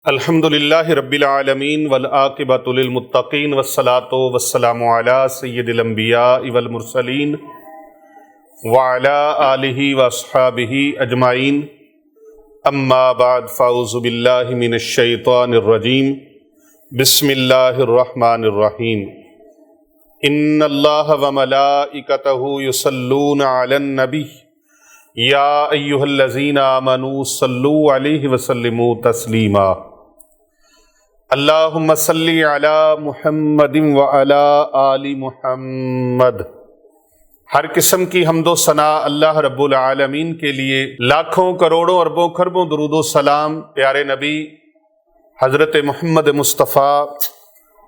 الحمدللہ رب العالمین والعاقبۃ للمتقین والصلاۃ والسلام علی سید الانبیاء والمرسلین وعلی آلہ واصحابہ اجمعین اما بعد فاعوذ باللہ من الشیطان الرجیم بسم اللہ الرحمن الرحیم ان اللہ وملائکتہ یصلون علی النبی یا ایہا الذین آمنوا صلوا علیہ وسلموا تسلیما اللہم صلی علی محمد وعلی آل محمد۔ ہر قسم کی حمد و ثناء اللہ رب العالمین کے لیے، لاکھوں کروڑوں اربوں خربوں درود و سلام پیارے نبی حضرت محمد مصطفیٰ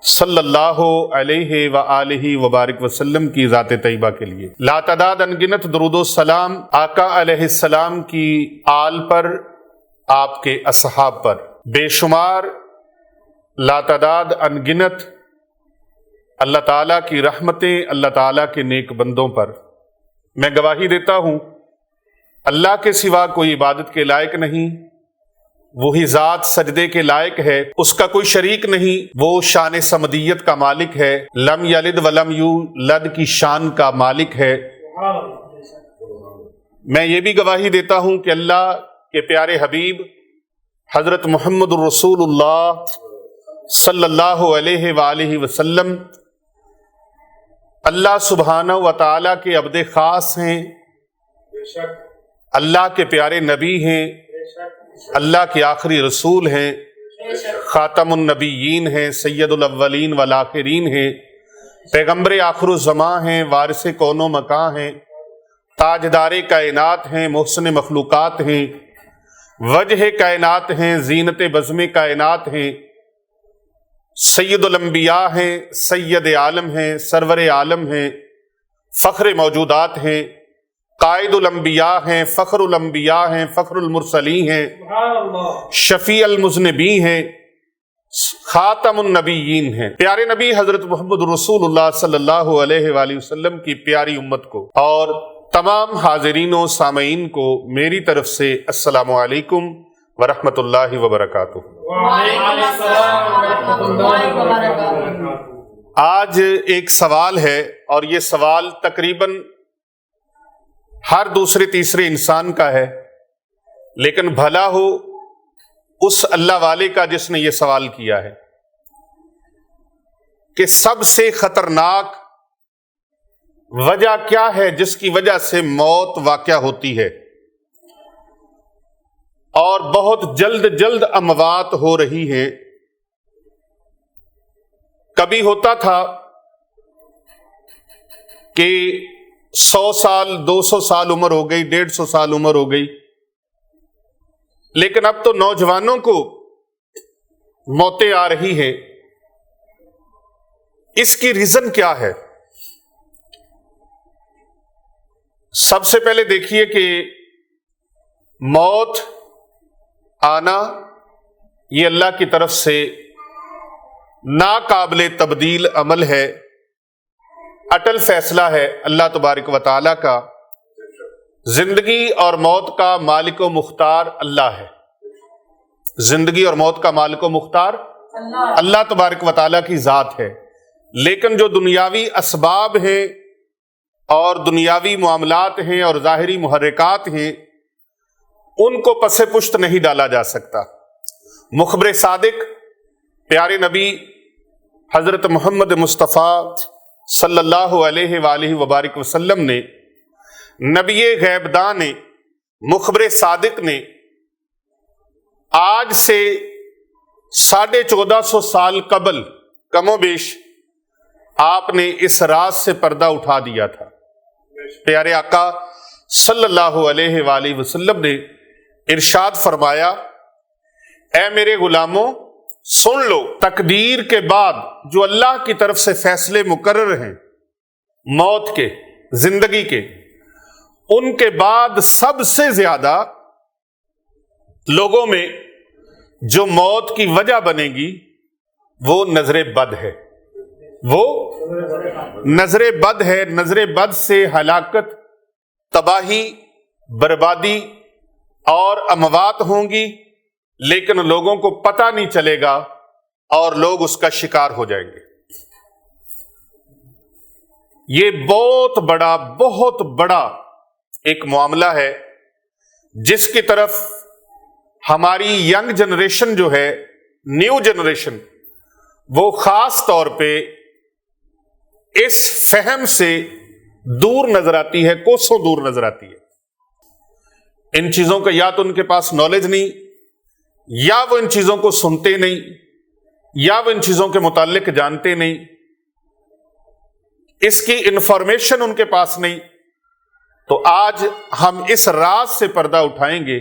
صلی اللہ علیہ وآلہ وبارک وسلم کی ذات طیبہ کے لیے، لاتعداد انگنت درود و سلام آقا علیہ السلام کی آل پر، آپ کے اصحاب پر، بے شمار لاتعداد انگنت اللہ تعالیٰ کی رحمتیں اللہ تعالیٰ کے نیک بندوں پر۔ میں گواہی دیتا ہوں اللہ کے سوا کوئی عبادت کے لائق نہیں، وہی ذات سجدے کے لائق ہے، اس کا کوئی شریک نہیں، وہ شان صمدیت کا مالک ہے، لم یلد ولم یولد کی شان کا مالک ہے۔ میں یہ بھی گواہی دیتا ہوں کہ اللہ کے پیارے حبیب حضرت محمد الرسول اللہ صلی اللہ علیہ وآلہ وسلم اللہ سبحانہ و تعالیٰ کے عبد خاص ہیں، اللہ کے پیارے نبی ہیں، اللہ کے آخری رسول ہیں، خاتم النبیین ہیں، سید الاولین والآخرین ہیں، پیغمبر آخر الزماں ہیں، وارث کون و مکان ہیں، تاجدار کائنات ہیں، محسن مخلوقات ہیں، وجہ کائنات ہیں، زینت بزم کائنات ہیں، سید الانبیاء ہیں، سید عالم ہیں، سرور عالم ہیں، فخر موجودات ہیں، قائد الانبیاء ہیں، فخر الانبیاء ہیں، فخر المرسلین ہیں، شفیع المذنبین ہیں، خاتم النبیین ہیں۔ پیارے نبی حضرت محمد رسول اللہ صلی اللہ علیہ وآلہ وسلم کی پیاری امت کو اور تمام حاضرین و سامعین کو میری طرف سے السلام علیکم ورحمۃ اللہ وبرکاتہ۔ آج ایک سوال ہے، اور یہ سوال تقریباً ہر دوسرے تیسرے انسان کا ہے، لیکن بھلا ہو اس اللہ والے کا جس نے یہ سوال کیا ہے کہ سب سے خطرناک وجہ کیا ہے جس کی وجہ سے موت واقع ہوتی ہے اور بہت جلد اموات ہو رہی ہیں۔ کبھی ہوتا تھا کہ 100 سال 200 سال عمر ہو گئی، 150 سال عمر ہو گئی، لیکن اب تو نوجوانوں کو موتیں آ رہی ہیں۔ اس کی ریزن کیا ہے؟ سب سے پہلے دیکھیے کہ موت آنا یہ اللہ کی طرف سے ناقابل تبدیل عمل ہے، اٹل فیصلہ ہے اللہ تبارک و تعالیٰ کا۔ زندگی اور موت کا مالک و مختار اللہ ہے، زندگی اور موت کا مالک و مختار اللہ تبارک و تعالیٰ کی ذات ہے، لیکن جو دنیاوی اسباب ہیں اور دنیاوی معاملات ہیں اور ظاہری محرکات ہیں، ان کو پس پشت نہیں ڈالا جا سکتا۔ مخبر صادق پیارے نبی حضرت محمد مصطفیٰ صلی اللہ علیہ وآلہ وبارک وسلم نے، نبی غیب داں نے، مخبر صادق نے آج سے 1450 سال قبل کم و بیش آپ نے اس راز سے پردہ اٹھا دیا تھا۔ پیارے آقا صلی اللہ علیہ وآلہ وسلم نے ارشاد فرمایا، اے میرے غلاموں سن لو، تقدیر کے بعد جو اللہ کی طرف سے فیصلے مقرر ہیں موت کے، زندگی کے، ان کے بعد سب سے زیادہ لوگوں میں جو موت کی وجہ بنے گی وہ نظر بد ہے، وہ نظر بد ہے۔ نظر بد سے ہلاکت، تباہی، بربادی اور اموات ہوں گی، لیکن لوگوں کو پتہ نہیں چلے گا اور لوگ اس کا شکار ہو جائیں گے۔ یہ بہت بڑا ایک معاملہ ہے جس کی طرف ہماری ینگ جنریشن جو ہے، نیو جنریشن، وہ خاص طور پہ اس فہم سے دور نظر آتی ہے، کوسوں دور نظر آتی ہے۔ ان چیزوں کا یا تو ان کے پاس نالج نہیں، یا وہ ان چیزوں کو سنتے نہیں، یا وہ ان چیزوں کے متعلق جانتے نہیں، اس کی انفارمیشن ان کے پاس نہیں۔ تو آج ہم اس راز سے پردہ اٹھائیں گے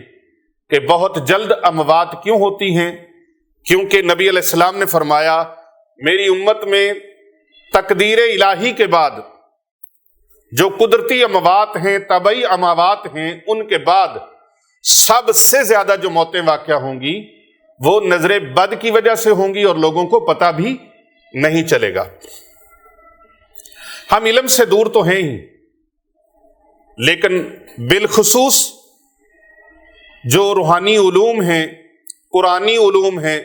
کہ بہت جلد اموات کیوں ہوتی ہیں، کیونکہ نبی علیہ السلام نے فرمایا میری امت میں تقدیر الہی کے بعد جو قدرتی اموات ہیں، طبعی اموات ہیں، ان کے بعد سب سے زیادہ جو موتیں واقع ہوں گی وہ نظر بد کی وجہ سے ہوں گی اور لوگوں کو پتہ بھی نہیں چلے گا۔ ہم علم سے دور تو ہیں ہی، لیکن بالخصوص جو روحانی علوم ہیں، قرآنی علوم ہیں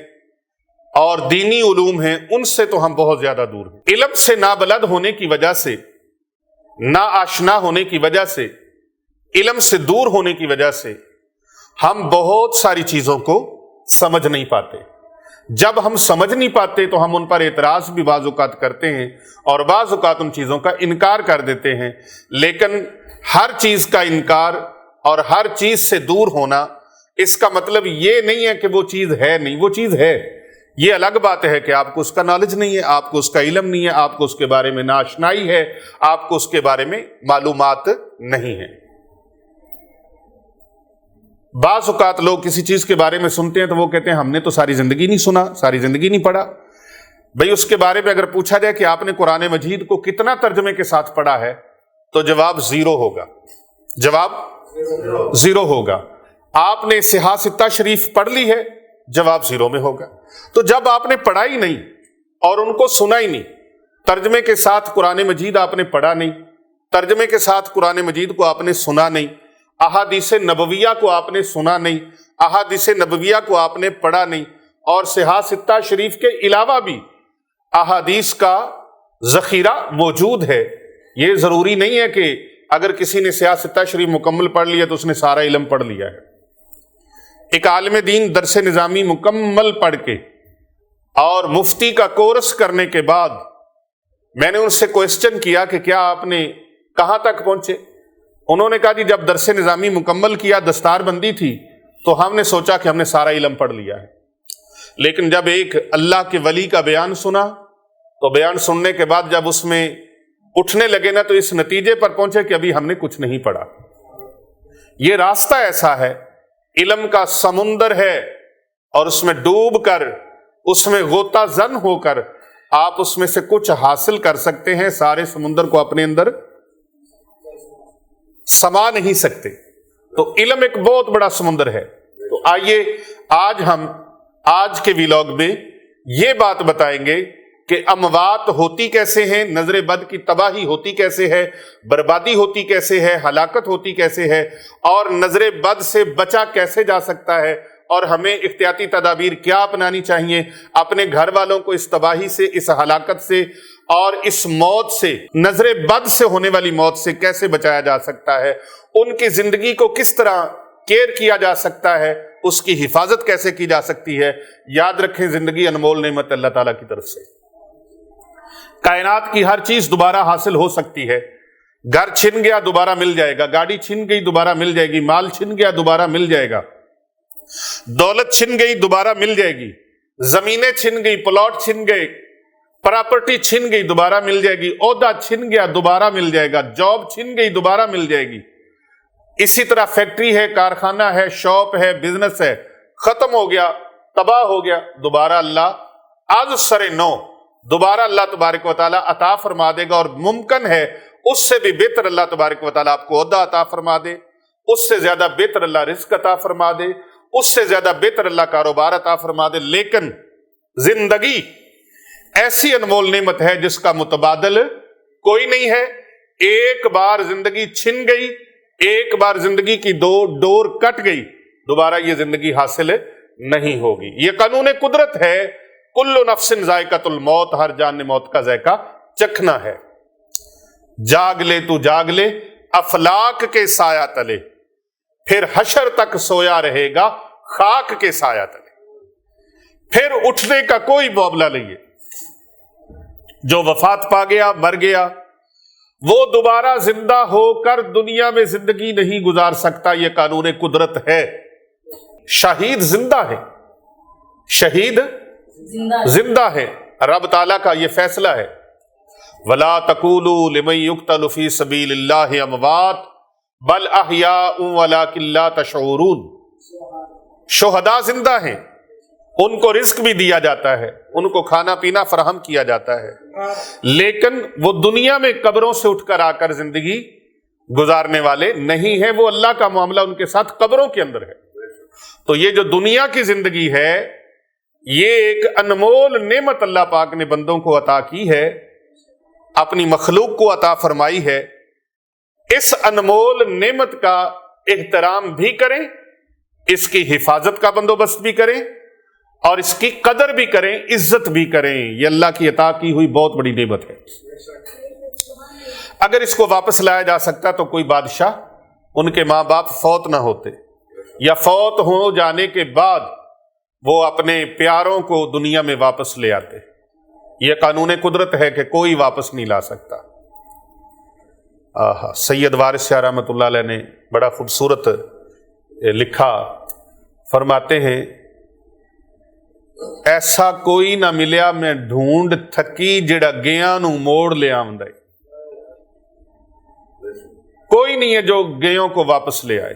اور دینی علوم ہیں، ان سے تو ہم بہت زیادہ دور ہیں۔ علم سے نابلد ہونے کی وجہ سے، نا آشنا ہونے کی وجہ سے، علم سے دور ہونے کی وجہ سے ہم بہت ساری چیزوں کو سمجھ نہیں پاتے۔ جب ہم سمجھ نہیں پاتے تو ہم ان پر اعتراض بھی بعض اوقات کرتے ہیں اور بعض اوقات ان چیزوں کا انکار کر دیتے ہیں، لیکن ہر چیز کا انکار اور ہر چیز سے دور ہونا اس کا مطلب یہ نہیں ہے کہ وہ چیز ہے نہیں، وہ چیز ہے۔ یہ الگ بات ہے کہ آپ کو اس کا نالج نہیں ہے، آپ کو اس کا علم نہیں ہے، آپ کو اس کے بارے میں ناآشنائی ہے، آپ کو اس کے بارے میں معلومات نہیں ہے۔ بعض اوقات لوگ کسی چیز کے بارے میں سنتے ہیں تو وہ کہتے ہیں ہم نے تو ساری زندگی نہیں سنا، ساری زندگی نہیں پڑھا۔ بھئی اس کے بارے میں اگر پوچھا جائے کہ آپ نے قرآن مجید کو کتنا ترجمے کے ساتھ پڑھا ہے تو جواب زیرو ہوگا، جواب زیرو ہوگا۔ آپ نے صحاح ستہ شریف پڑھ لی ہے، جواب زیرو میں ہوگا۔ تو جب آپ نے پڑھا ہی نہیں اور ان کو سنا ہی نہیں، ترجمے کے ساتھ قرآن مجید آپ نے پڑھا نہیں، ترجمے کے ساتھ قرآن مجید کو آپ نے سنا نہیں، احادیث نبویہ کو آپ نے سنا نہیں، احادیث نبویہ کو آپ نے پڑھا نہیں، اور صحاح ستہ شریف کے علاوہ بھی احادیث کا ذخیرہ موجود ہے۔ یہ ضروری نہیں ہے کہ اگر کسی نے صحاح ستہ شریف مکمل پڑھ لیا تو اس نے سارا علم پڑھ لیا ہے۔ ایک عالم دین درس نظامی مکمل پڑھ کے اور مفتی کا کورس کرنے کے بعد میں نے ان سے کوئسچن کیا کہ کیا آپ نے کہاں تک پہنچے؟ انہوں نے کہا جی جب درس نظامی مکمل کیا، دستار بندی تھی، تو ہم نے سوچا کہ ہم نے سارا علم پڑھ لیا ہے، لیکن جب ایک اللہ کے ولی کا بیان سنا تو بیان سننے کے بعد جب اس میں اٹھنے لگے نا تو اس نتیجے پر پہنچے کہ ابھی ہم نے کچھ نہیں پڑھا۔ یہ راستہ ایسا ہے، علم کا سمندر ہے، اور اس میں ڈوب کر، اس میں غوطہ زن ہو کر آپ اس میں سے کچھ حاصل کر سکتے ہیں، سارے سمندر کو اپنے اندر سما نہیں سکتے۔ تو علم ایک بہت بڑا سمندر ہے۔ تو آئیے آج ہم آج کے ویلاگ میں یہ بات بتائیں گے کہ اموات ہوتی کیسے ہیں، نظر بد کی تباہی ہوتی کیسے ہے، بربادی ہوتی کیسے ہے، ہلاکت ہوتی کیسے ہے، اور نظر بد سے بچا کیسے جا سکتا ہے، اور ہمیں احتیاطی تدابیر کیا اپنانی چاہیے، اپنے گھر والوں کو اس تباہی سے، اس ہلاکت سے اور اس موت سے، نظر بد سے ہونے والی موت سے کیسے بچایا جا سکتا ہے، ان کی زندگی کو کس طرح کیئر کیا جا سکتا ہے، اس کی حفاظت کیسے کی جا سکتی ہے۔ یاد رکھیں زندگی انمول نعمت اللہ تعالیٰ کی طرف سے، کائنات کی ہر چیز دوبارہ حاصل ہو سکتی ہے۔ گھر چھن گیا دوبارہ مل جائے گا، گاڑی چھن گئی دوبارہ مل جائے گی، مال چھن گیا دوبارہ مل جائے گا، دولت چھن گئی دوبارہ مل جائے گی، زمینیں چھن گئی، پلاٹ چھن گئے، پراپرٹی چھن گئی دوبارہ مل جائے گی، عہدہ چھن گیا دوبارہ مل جائے گا، جاب چھن گئی دوبارہ مل جائے گی۔ اسی طرح فیکٹری ہے، کارخانہ ہے، شاپ ہے، بزنس ہے، ختم ہو گیا، تباہ ہو گیا، دوبارہ اللہ از سر نو دوبارہ اللہ تبارک و تعالیٰ عطا فرما دے گا، اور ممکن ہے اس سے بھی بہتر اللہ تبارک و تعالیٰ آپ کو عہدہ عطا فرما دے، اس سے زیادہ بہتر اللہ رزق عطا فرما دے، اس سے زیادہ بہتر اللہ کاروبار عطا فرما دے۔ لیکن زندگی ایسی انمول نعمت ہے جس کا متبادل کوئی نہیں ہے۔ ایک بار زندگی چھن گئی، ایک بار زندگی کی ڈور کٹ گئی، دوبارہ یہ زندگی حاصل نہیں ہوگی۔ یہ قانون قدرت ہے، کل نفس ذائقۃ الموت، ہر جان نے موت کا ذائقہ چکھنا ہے۔ جاگ لے تو جاگ لے افلاک کے سایہ تلے، پھر حشر تک سویا رہے گا خاک کے سایہ تلے، پھر اٹھنے کا کوئی معاملہ نہیں ہے۔ جو وفات پا گیا، مر گیا، وہ دوبارہ زندہ ہو کر دنیا میں زندگی نہیں گزار سکتا، یہ قانون قدرت ہے۔ شہید زندہ ہے، شہید زندہ ہے، رب تعالیٰ کا یہ فیصلہ ہے۔ وَلَا تَقُولُوا لِمَن يُقْتَلُ فِي سَبِيلِ اللَّهِ أَمْوَاتٌ بَلْ أَحْيَاءٌ وَلَٰكِن لَّا تَشْعُرُونَ۔ شہداء زندہ ہیں، ان کو رزق بھی دیا جاتا ہے، ان کو کھانا پینا فراہم کیا جاتا ہے، لیکن وہ دنیا میں قبروں سے اٹھ کر آ کر زندگی گزارنے والے نہیں ہیں، وہ اللہ کا معاملہ ان کے ساتھ قبروں کے اندر ہے۔ تو یہ جو دنیا کی زندگی ہے، یہ ایک انمول نعمت اللہ پاک نے بندوں کو عطا کی ہے، اپنی مخلوق کو عطا فرمائی ہے۔ اس انمول نعمت کا احترام بھی کریں، اس کی حفاظت کا بندوبست بھی کریں، اور اس کی قدر بھی کریں، عزت بھی کریں۔ یہ اللہ کی عطا کی ہوئی بہت بڑی نعمت ہے۔ اگر اس کو واپس لایا جا سکتا تو کوئی بادشاہ، ان کے ماں باپ فوت نہ ہوتے، یا فوت ہو جانے کے بعد وہ اپنے پیاروں کو دنیا میں واپس لے آتے۔ یہ قانون قدرت ہے کہ کوئی واپس نہیں لا سکتا۔ سید وارث شاہ رحمۃ اللہ علیہ نے بڑا خوبصورت لکھا، فرماتے ہیں ایسا کوئی نہ ملیا میں ڈھونڈ تھکی جڑا گیاں نو موڑ لے آوندا ہے۔ کوئی نہیں ہے جو گیوں کو واپس لے آئے۔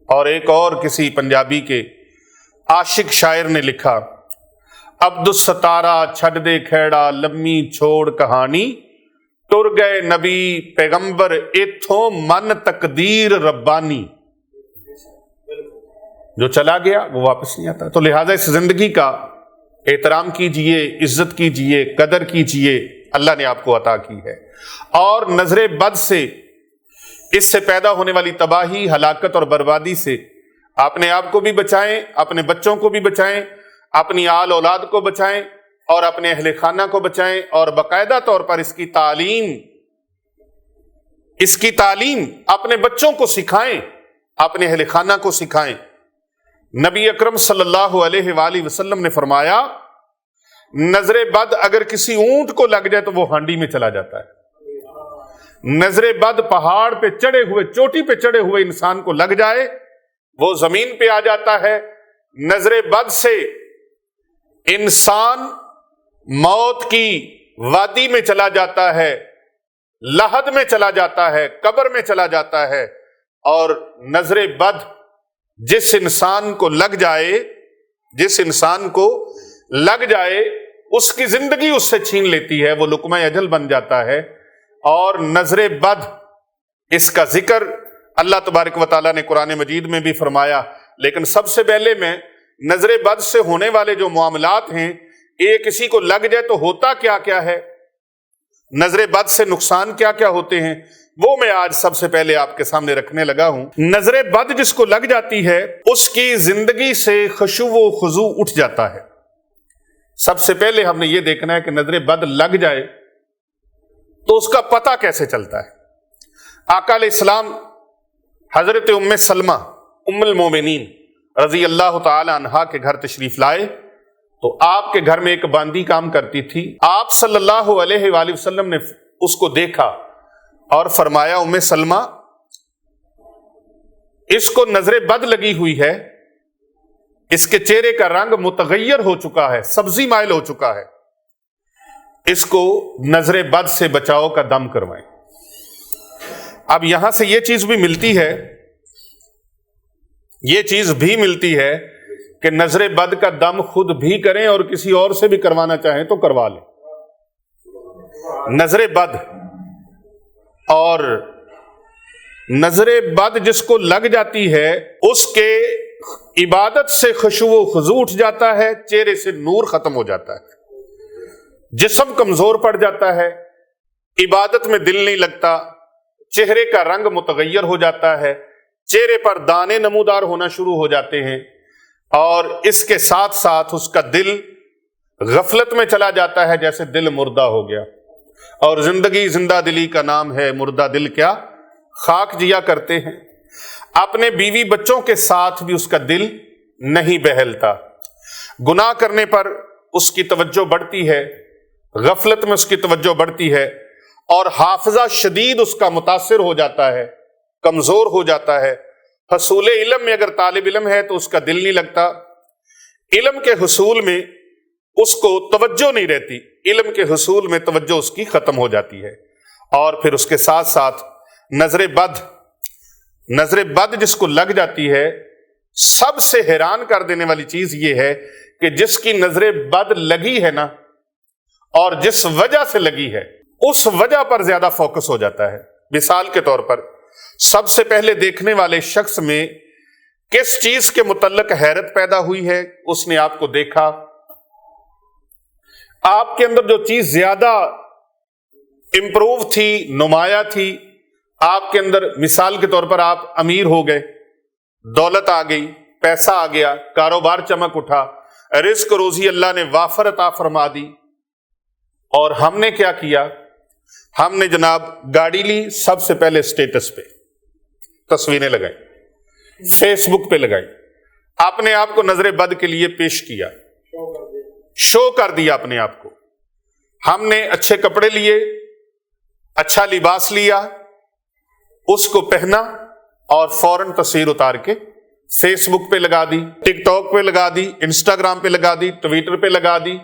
اور ایک اور کسی پنجابی کے عاشق شاعر نے لکھا، عبد الستارہ چھڈ دے کھیڑا لمی چھوڑ کہانی، ٹر گئے نبی پیغمبر ایتھوں من تقدیر ربانی۔ جو چلا گیا وہ واپس نہیں آتا۔ تو لہٰذا اس زندگی کا احترام کیجئے، عزت کیجئے، قدر کیجئے، اللہ نے آپ کو عطا کی ہے۔ اور نظر بد سے، اس سے پیدا ہونے والی تباہی، ہلاکت اور بربادی سے اپنے آپ کو بھی بچائیں، اپنے بچوں کو بھی بچائیں، اپنی آل اولاد کو بچائیں، اور اپنے اہل خانہ کو بچائیں، اور باقاعدہ طور پر اس کی تعلیم اپنے بچوں کو سکھائیں، اپنے اہل خانہ کو سکھائیں۔ نبی اکرم صلی اللہ علیہ وآلہ وسلم نے فرمایا، نظر بد اگر کسی اونٹ کو لگ جائے تو وہ ہانڈی میں چلا جاتا ہے۔ نظر بد پہاڑ پہ چڑھے ہوئے، چوٹی پہ چڑھے ہوئے انسان کو لگ جائے وہ زمین پہ آ جاتا ہے۔ نظر بد سے انسان موت کی وادی میں چلا جاتا ہے، لحد میں چلا جاتا ہے، قبر میں چلا جاتا ہے۔ اور نظر بد جس انسان کو لگ جائے اس کی زندگی اس سے چھین لیتی ہے، وہ لقمہ اجل بن جاتا ہے۔ اور نظر بد، اس کا ذکر اللہ تبارک و تعالیٰ نے قرآن مجید میں بھی فرمایا، لیکن سب سے پہلے میں نظر بد سے ہونے والے جو معاملات ہیں، یہ کسی کو لگ جائے تو ہوتا کیا کیا ہے، نظر بد سے نقصان کیا کیا ہوتے ہیں، وہ میں آج سب سے پہلے آپ کے سامنے رکھنے لگا ہوں۔ نظر بد جس کو لگ جاتی ہے، اس کی زندگی سے خشوع و خضوع اٹھ جاتا ہے۔ سب سے پہلے ہم نے یہ دیکھنا ہے کہ نظر بد لگ جائے تو اس کا پتہ کیسے چلتا ہے۔ آقا علیہ السلام حضرت ام سلمہ ام المومنین رضی اللہ تعالی عنہا کے گھر تشریف لائے تو آپ کے گھر میں ایک باندی کام کرتی تھی۔ آپ صلی اللہ علیہ وآلہ وسلم نے اس کو دیکھا اور فرمایا، ام سلمہ، اس کو نظر بد لگی ہوئی ہے، اس کے چہرے کا رنگ متغیر ہو چکا ہے، سبزی مائل ہو چکا ہے، اس کو نظر بد سے بچاؤ کا دم کروائیں۔ اب یہاں سے یہ چیز بھی ملتی ہے کہ نظر بد کا دم خود بھی کریں اور کسی اور سے بھی کروانا چاہیں تو کروا لیں۔ نظر بد، اور نظر بد جس کو لگ جاتی ہے اس کے عبادت سے خشوع و خضوع اٹھ جاتا ہے، چہرے سے نور ختم ہو جاتا ہے، جسم کمزور پڑ جاتا ہے، عبادت میں دل نہیں لگتا، چہرے کا رنگ متغیر ہو جاتا ہے، چہرے پر دانے نمودار ہونا شروع ہو جاتے ہیں، اور اس کے ساتھ ساتھ اس کا دل غفلت میں چلا جاتا ہے، جیسے دل مردہ ہو گیا۔ اور زندگی زندہ دلی کا نام ہے، مردہ دل کیا خاک جیا کرتے ہیں۔ اپنے بیوی بچوں کے ساتھ بھی اس کا دل نہیں بہلتا۔ گناہ کرنے پر اس کی توجہ بڑھتی ہے، غفلت میں اس کی توجہ بڑھتی ہے، اور حافظہ شدید اس کا متاثر ہو جاتا ہے، کمزور ہو جاتا ہے۔ حصول علم میں اگر طالب علم ہے تو اس کا دل نہیں لگتا، علم کے حصول میں اس کو توجہ نہیں رہتی، علم کے حصول میں توجہ اس کی ختم ہو جاتی ہے۔ اور پھر اس کے ساتھ ساتھ نظر بد جس کو لگ جاتی ہے، سب سے حیران کر دینے والی چیز یہ ہے کہ جس کی نظر بد لگی ہے نا، اور جس وجہ سے لگی ہے، اس وجہ پر زیادہ فوکس ہو جاتا ہے۔ مثال کے طور پر سب سے پہلے دیکھنے والے شخص میں کس چیز کے متعلق حیرت پیدا ہوئی ہے؟ اس نے آپ کو دیکھا، آپ کے اندر جو چیز زیادہ امپروو تھی، نمایاں تھی آپ کے اندر، مثال کے طور پر آپ امیر ہو گئے، دولت آ گئی، پیسہ آ گیا، کاروبار چمک اٹھا، رزق روزی اللہ نے وافر عطا فرما دی، اور ہم نے کیا کیا؟ ہم نے جناب گاڑی لی، سب سے پہلے سٹیٹس پہ تصویریں لگائیں، فیس بک پہ لگائیں، اپنے آپ کو نظر بد کے لیے پیش کیا، شو کر دیا اپنے آپ کو۔ ہم نے اچھے کپڑے لیے، اچھا لباس لیا، اس کو پہنا، اور فوراً تصویر اتار کے فیس بک پہ لگا دی، ٹک ٹاک پہ لگا دی، انسٹاگرام پہ لگا دی، ٹویٹر پہ لگا دی،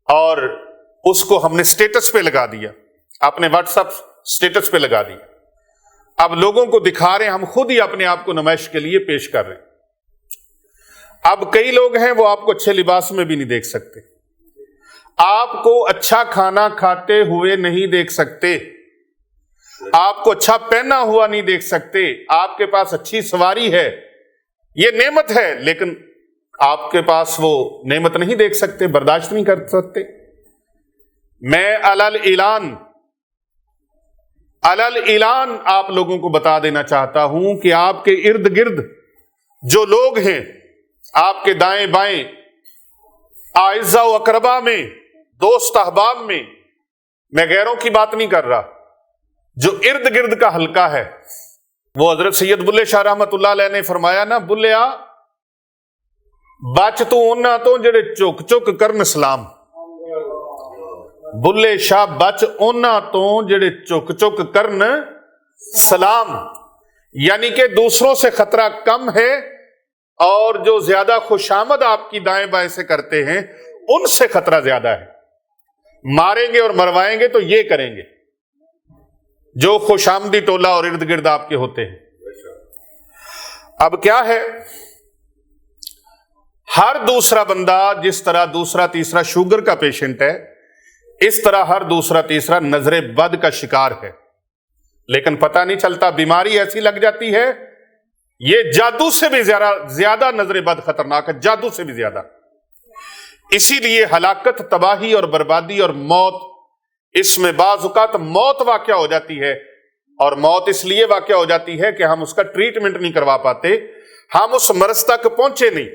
اور اس کو ہم نے سٹیٹس پہ لگا دیا، اپنے واٹس ایپ سٹیٹس پہ لگا دیا۔ اب لوگوں کو دکھا رہے ہیں، ہم خود ہی اپنے آپ کو نمائش کے لیے پیش کر رہے ہیں۔ اب کئی لوگ ہیں وہ آپ کو اچھے لباس میں بھی نہیں دیکھ سکتے، آپ کو اچھا کھانا کھاتے ہوئے نہیں دیکھ سکتے، آپ کو اچھا پہنا ہوا نہیں دیکھ سکتے، آپ کے پاس اچھی سواری ہے، یہ نعمت ہے، لیکن آپ کے پاس وہ نعمت نہیں دیکھ سکتے، برداشت نہیں کر سکتے۔ میں اعلان آپ لوگوں کو بتا دینا چاہتا ہوں کہ آپ کے ارد گرد جو لوگ ہیں، آپ کے دائیں بائیں، اعزاء و اقربا میں، دوست احباب میں غیروں کی بات نہیں کر رہا، جو ارد گرد کا حلقہ ہے، وہ حضرت سید بلے شاہ رحمت اللہ علیہ نے فرمایا نا، بلیا بچ تو انہاں تو جڑے چک چک کرن سلام، بلے شاہ بچ انہاں تو جڑے چک چک کرن سلام، یعنی کہ دوسروں سے خطرہ کم ہے، اور جو زیادہ خوشامد آپ کی دائیں بائیں سے کرتے ہیں ان سے خطرہ زیادہ ہے۔ ماریں گے اور مروائیں گے تو یہ کریں گے جو خوشامدی ٹولہ اور ارد گرد آپ کے ہوتے ہیں۔ اب کیا ہے، ہر دوسرا بندہ جس طرح دوسرا تیسرا شوگر کا پیشنٹ ہے، اس طرح ہر دوسرا تیسرا نظر بد کا شکار ہے، لیکن پتہ نہیں چلتا، بیماری ایسی لگ جاتی ہے، یہ جادو سے بھی زیادہ نظر بد خطرناک ہے، جادو سے بھی زیادہ۔ اسی لیے ہلاکت، تباہی اور بربادی اور موت، اس میں بعض اوقات موت واقع ہو جاتی ہے، اور موت اس لیے واقع ہو جاتی ہے کہ ہم اس کا ٹریٹمنٹ نہیں کروا پاتے، ہم اس مرض تک پہنچے نہیں،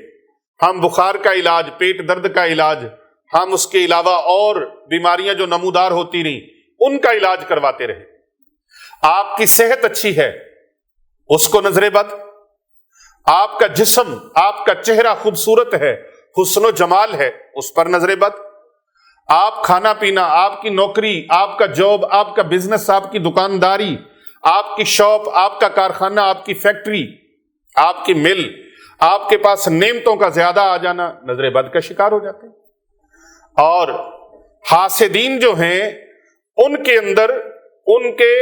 ہم بخار کا علاج، پیٹ درد کا علاج، ہم اس کے علاوہ اور بیماریاں جو نمودار ہوتی رہیں ان کا علاج کرواتے رہے۔ آپ کی صحت اچھی ہے، اس کو نظر بد، آپ کا جسم، آپ کا چہرہ خوبصورت ہے، حسن و جمال ہے، اس پر نظر بد، آپ کھانا پینا، آپ کی نوکری، آپ کا جاب، آپ کا بزنس، آپ کی دکانداری، آپ کی شاپ، آپ کا کارخانہ، آپ کی فیکٹری، آپ کی مل، آپ کے پاس نعمتوں کا زیادہ آ جانا، نظر بد کا شکار ہو جاتے ہیں۔ اور حاسدین جو ہیں ان کے اندر، ان کے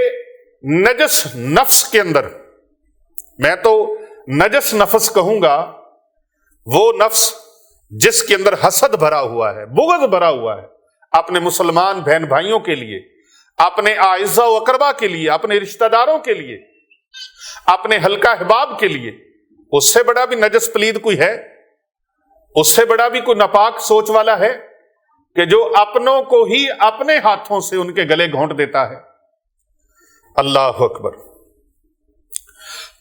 نجس نفس کے اندر، میں تو نجس نفس کہوں گا، وہ نفس جس کے اندر حسد بھرا ہوا ہے، بغض بھرا ہوا ہے اپنے مسلمان بہن بھائیوں کے لیے، اپنے اعزاء و اقربا کے لیے، اپنے رشتہ داروں کے لیے، اپنے حلقہ احباب کے لیے، اس سے بڑا بھی نجس پلید کوئی ہے؟ اس سے بڑا بھی کوئی ناپاک سوچ والا ہے کہ جو اپنوں کو ہی اپنے ہاتھوں سے ان کے گلے گھونٹ دیتا ہے؟ اللہ اکبر۔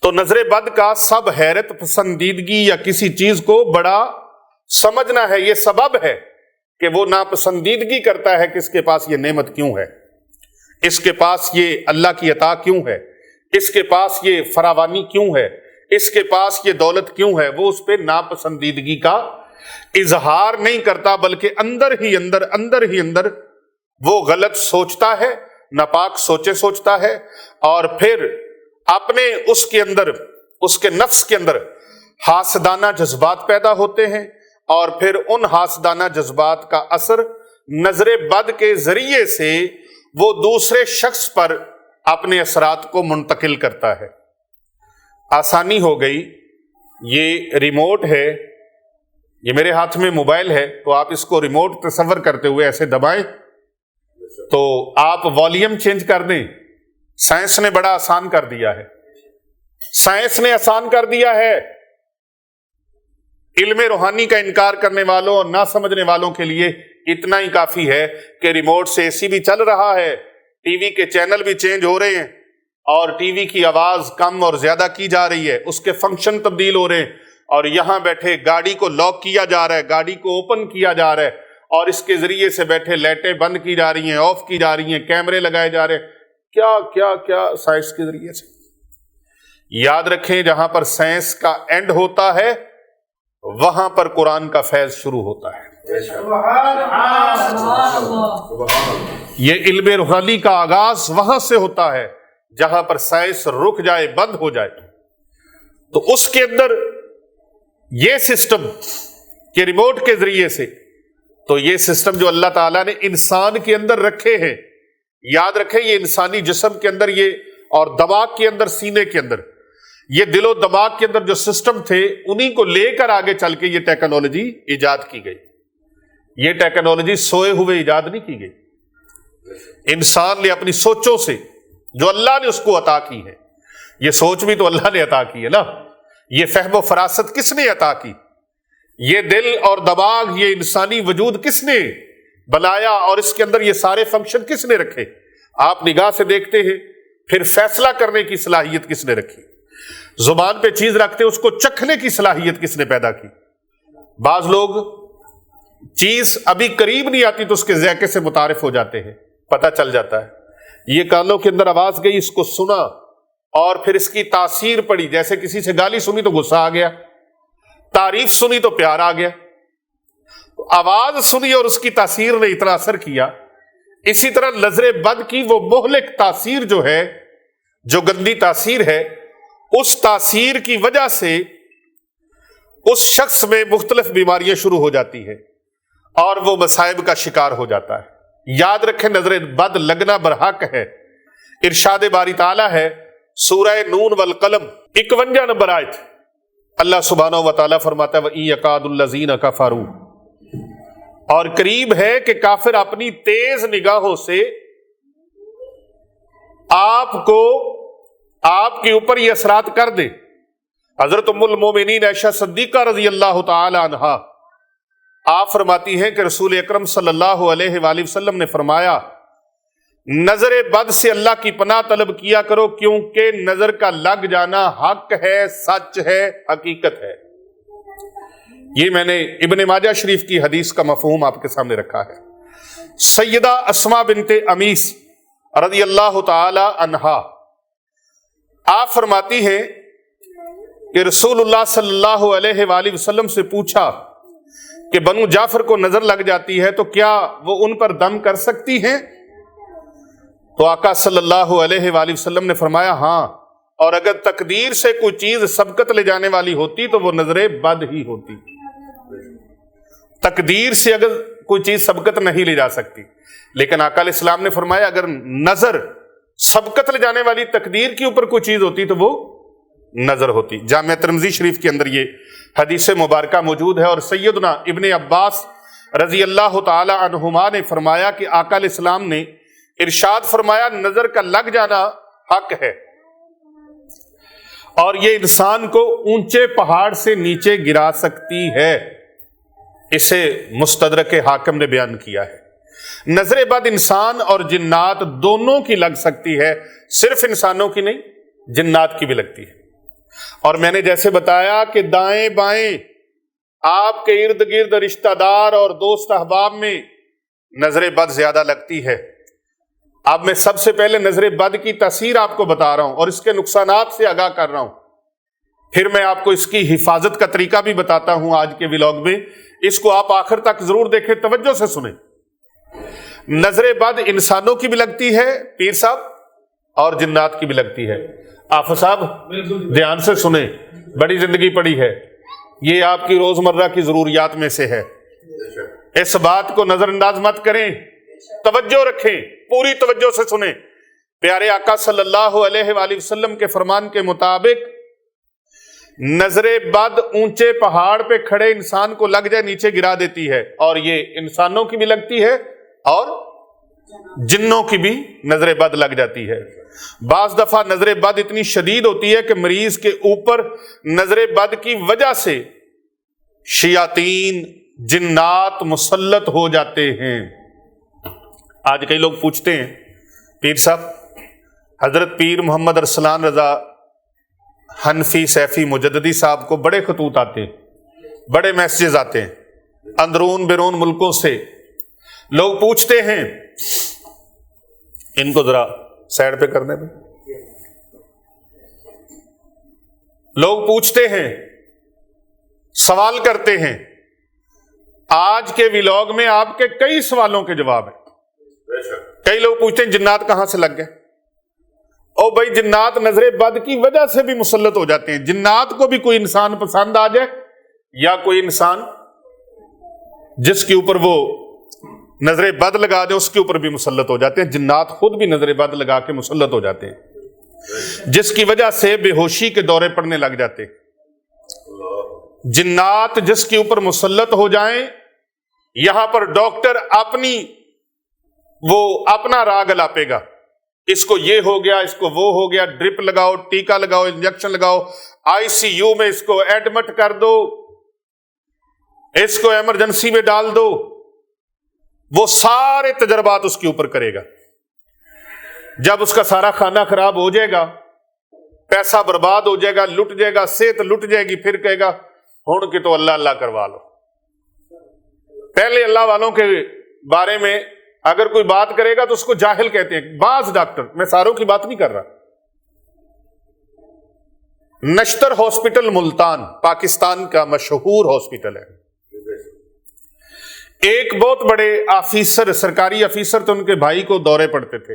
تو نظر بد کا سب حیرت پسندیدگی یا کسی چیز کو بڑا سمجھنا ہے، یہ سبب ہے کہ وہ ناپسندیدگی کرتا ہے کہ اس کے پاس یہ نعمت کیوں ہے، اس کے پاس یہ اللہ کی عطا کیوں ہے، اس کے پاس یہ فراوانی کیوں ہے، اس کے پاس یہ دولت کیوں ہے۔ وہ اس پہ ناپسندیدگی کا اظہار نہیں کرتا، بلکہ اندر ہی اندر وہ غلط سوچتا ہے، ناپاک سوچے سوچتا ہے، اور پھر اپنے اس کے نفس کے اندر حاسدانہ جذبات پیدا ہوتے ہیں، اور پھر ان حاسدانہ جذبات کا اثر نظر بد کے ذریعے سے وہ دوسرے شخص پر اپنے اثرات کو منتقل کرتا ہے۔ آسانی ہو گئی، یہ ریموٹ ہے، یہ میرے ہاتھ میں موبائل ہے، تو آپ اس کو ریموٹ تصور کرتے ہوئے ایسے دبائیں تو آپ والیوم چینج کر دیں۔ سائنس نے بڑا آسان کر دیا ہے، سائنس نے آسان کر دیا ہے۔ علم روحانی کا انکار کرنے والوں اور نہ سمجھنے والوں کے لیے اتنا ہی کافی ہے کہ ریموٹ سے اے سی بھی چل رہا ہے، ٹی وی کے چینل بھی چینج ہو رہے ہیں، اور ٹی وی کی آواز کم اور زیادہ کی جا رہی ہے، اس کے فنکشن تبدیل ہو رہے ہیں، اور یہاں بیٹھے گاڑی کو لاک کیا جا رہا ہے، گاڑی کو اوپن کیا جا رہا ہے، اور اس کے ذریعے سے بیٹھے لائٹیں بند کی جا رہی ہیں، آف کی جا رہی ہیں، کیمرے لگائے جا رہے ہیں، کیا کیا کیا سائنس کے ذریعے سے۔ یاد رکھیں، جہاں پر سائنس کا اینڈ ہوتا ہے وہاں پر قرآن کا فیض شروع ہوتا ہے۔ یہ علم روحانی کا آغاز وہاں سے ہوتا ہے جہاں پر سائنس رک جائے، بند ہو جائے، تو اس کے اندر یہ سسٹم کے ریموٹ کے ذریعے سے، تو یہ سسٹم جو اللہ تعالیٰ نے انسان کے اندر رکھے ہیں، یاد رکھیں یہ انسانی جسم کے اندر، یہ اور دماغ کے اندر، سینے کے اندر، یہ دل و دماغ کے اندر جو سسٹم تھے، انہی کو لے کر آگے چل کے یہ ٹیکنالوجی ایجاد کی گئی۔ یہ ٹیکنالوجی سوئے ہوئے ایجاد نہیں کی گئی، انسان نے اپنی سوچوں سے، جو اللہ نے اس کو عطا کی ہے، یہ سوچ بھی تو اللہ نے عطا کی ہے نا، یہ فہم و فراست کس نے عطا کی، یہ دل اور دماغ، یہ انسانی وجود کس نے بنایا، اور اس کے اندر یہ سارے فنکشن کس نے رکھے؟ آپ نگاہ سے دیکھتے ہیں، پھر فیصلہ کرنے کی صلاحیت کس نے رکھی؟ زبان پہ چیز رکھتے اس کو چکھنے کی صلاحیت کس نے پیدا کی؟ بعض لوگ چیز ابھی قریب نہیں آتی تو اس کے ذائقے سے متعارف ہو جاتے ہیں، پتہ چل جاتا ہے۔ یہ کانوں کے اندر آواز گئی، اس کو سنا، اور پھر اس کی تاثیر پڑی، جیسے کسی سے گالی سنی تو غصہ آ گیا، تعریف سنی تو پیار آ گیا، آواز سنی اور اس کی تاثیر نے اتنا اثر کیا۔ اسی طرح نظر بد کی وہ مہلک تاثیر جو ہے، جو گندی تاثیر ہے، اس تاثیر کی وجہ سے اس شخص میں مختلف بیماریاں شروع ہو جاتی ہیں اور وہ مصائب کا شکار ہو جاتا ہے۔ یاد رکھیں، نظر بد لگنا برحق ہے۔ ارشاد باری تعالیٰ ہے سورہ نون والقلم 51 نمبر آیت، اللہ سبحانہ و تعالیٰ فرماتا ہے وَإِن يَكَادُ الَّذِينَ كَفَرُوا، اور قریب ہے کہ کافر اپنی تیز نگاہوں سے آپ کے اوپر یہ اثرات کر دے۔ حضرت ام المومنین عائشہ صدیقہ رضی اللہ تعالی عنہا آپ فرماتی ہیں کہ رسول اکرم صلی اللہ علیہ وآلہ وسلم نے فرمایا، نظر بد سے اللہ کی پناہ طلب کیا کرو، کیونکہ نظر کا لگ جانا حق ہے، سچ ہے، حقیقت ہے۔ یہ میں نے ابن ماجہ شریف کی حدیث کا مفہوم آپ کے سامنے رکھا ہے۔ سیدہ اسماء بنت امیس رضی اللہ تعالی عنہا آپ فرماتی ہیں کہ رسول اللہ صلی اللہ علیہ وآلہ وسلم سے پوچھا کہ بنو جعفر کو نظر لگ جاتی ہے تو کیا وہ ان پر دم کر سکتی ہیں؟ تو آقا صلی اللہ علیہ وآلہ وسلم نے فرمایا ہاں، اور اگر تقدیر سے کوئی چیز سبقت لے جانے والی ہوتی تو وہ نظر بد ہی ہوتی۔ تقدیر سے اگر کوئی چیز سبقت نہیں لے جا سکتی، لیکن آقا علیہ السلام نے فرمایا اگر نظر سبقت لے جانے والی تقدیر کے اوپر کوئی چیز ہوتی تو وہ نظر ہوتی۔ جامعہ ترمذی شریف کے اندر یہ حدیث مبارکہ موجود ہے، اور سیدنا ابن عباس رضی اللہ تعالی عنہما نے فرمایا کہ آقا علیہ السلام نے ارشاد فرمایا نظر کا لگ جانا حق ہے، اور یہ انسان کو اونچے پہاڑ سے نیچے گرا سکتی ہے۔ اسے مستدرک حاکم نے بیان کیا ہے۔ نظر بد انسان اور جنات دونوں کی لگ سکتی ہے، صرف انسانوں کی نہیں، جنات کی بھی لگتی ہے۔ اور میں نے جیسے بتایا کہ دائیں بائیں آپ کے ارد گرد رشتہ دار اور دوست احباب میں نظر بد زیادہ لگتی ہے. اب میں سب سے پہلے نظر بد کی تاثیر آپ کو بتا رہا ہوں اور اس کے نقصانات سے آگاہ کر رہا ہوں. پھر میں آپ کو اس کی حفاظت کا طریقہ بھی بتاتا ہوں آج کے ولاگ میں. اس کو آپ آخر تک ضرور دیکھیں, توجہ سے سنیں. نظر بد انسانوں کی بھی لگتی ہے پیر صاحب, اور جنات کی بھی لگتی ہے. آفا صاحب دھیان سے سنیں, بڑی زندگی پڑی ہے, یہ آپ کی روزمرہ کی ضروریات میں سے ہے. اس بات کو نظر انداز مت کریں, توجہ رکھیں, پوری توجہ سے سنیں. پیارے آقا صلی اللہ علیہ وآلہ وسلم کے فرمان کے مطابق نظر بد اونچے پہاڑ پہ کھڑے انسان کو لگ جائے نیچے گرا دیتی ہے, اور یہ انسانوں کی بھی لگتی ہے اور جنوں کی بھی نظر بد لگ جاتی ہے. بعض دفعہ نظر بد اتنی شدید ہوتی ہے کہ مریض کے اوپر نظر بد کی وجہ سے شیاطین جنات مسلط ہو جاتے ہیں. آج کئی لوگ پوچھتے ہیں پیر صاحب, حضرت پیر محمد ارسلان رضا حنفی سیفی مجددی صاحب کو بڑے خطوط آتے ہیں, بڑے میسیجز آتے ہیں اندرون بیرون ملکوں سے. لوگ پوچھتے ہیں, ان کو ذرا سائڈ پہ کرنے میں, لوگ پوچھتے ہیں, سوال کرتے ہیں. آج کے ولاگ میں آپ کے کئی سوالوں کے جواب ہیں. کئی لوگ پوچھتے ہیں جنات کہاں سے لگ گئے. او بھائی, جنات نظر بد کی وجہ سے بھی مسلط ہو جاتے ہیں. جنات کو بھی کوئی انسان پسند آ جائے یا کوئی انسان جس کے اوپر وہ نظر بد لگا دے اس کے اوپر بھی مسلط ہو جاتے ہیں. جنات خود بھی نظر بد لگا کے مسلط ہو جاتے ہیں, جس کی وجہ سے بے ہوشی کے دورے پڑنے لگ جاتے ہیں. جنات جس کے اوپر مسلط ہو جائیں, یہاں پر ڈاکٹر اپنا راگ الاپے گا. اس کو یہ ہو گیا, اس کو وہ ہو گیا, ڈرپ لگاؤ, ٹیکا لگاؤ, انجیکشن لگاؤ, آئی سی یو میں اس کو ایڈمٹ کر دو, اس کو ایمرجنسی میں ڈال دو. وہ سارے تجربات اس کے اوپر کرے گا. جب اس کا سارا کھانا خراب ہو جائے گا, پیسہ برباد ہو جائے گا, لٹ جائے گا, صحت لٹ جائے گی, پھر کہے گا ہون کے تو اللہ اللہ کروا لو. پہلے اللہ والوں کے بارے میں اگر کوئی بات کرے گا تو اس کو جاہل کہتے ہیں. بعض ڈاکٹر, میں ساروں کی بات نہیں کر رہا. نشتر ہاسپٹل ملتان پاکستان کا مشہور ہاسپٹل ہے. ایک بہت بڑے آفیسر, سرکاری آفیسر تھے, ان کے بھائی کو دورے پڑتے تھے.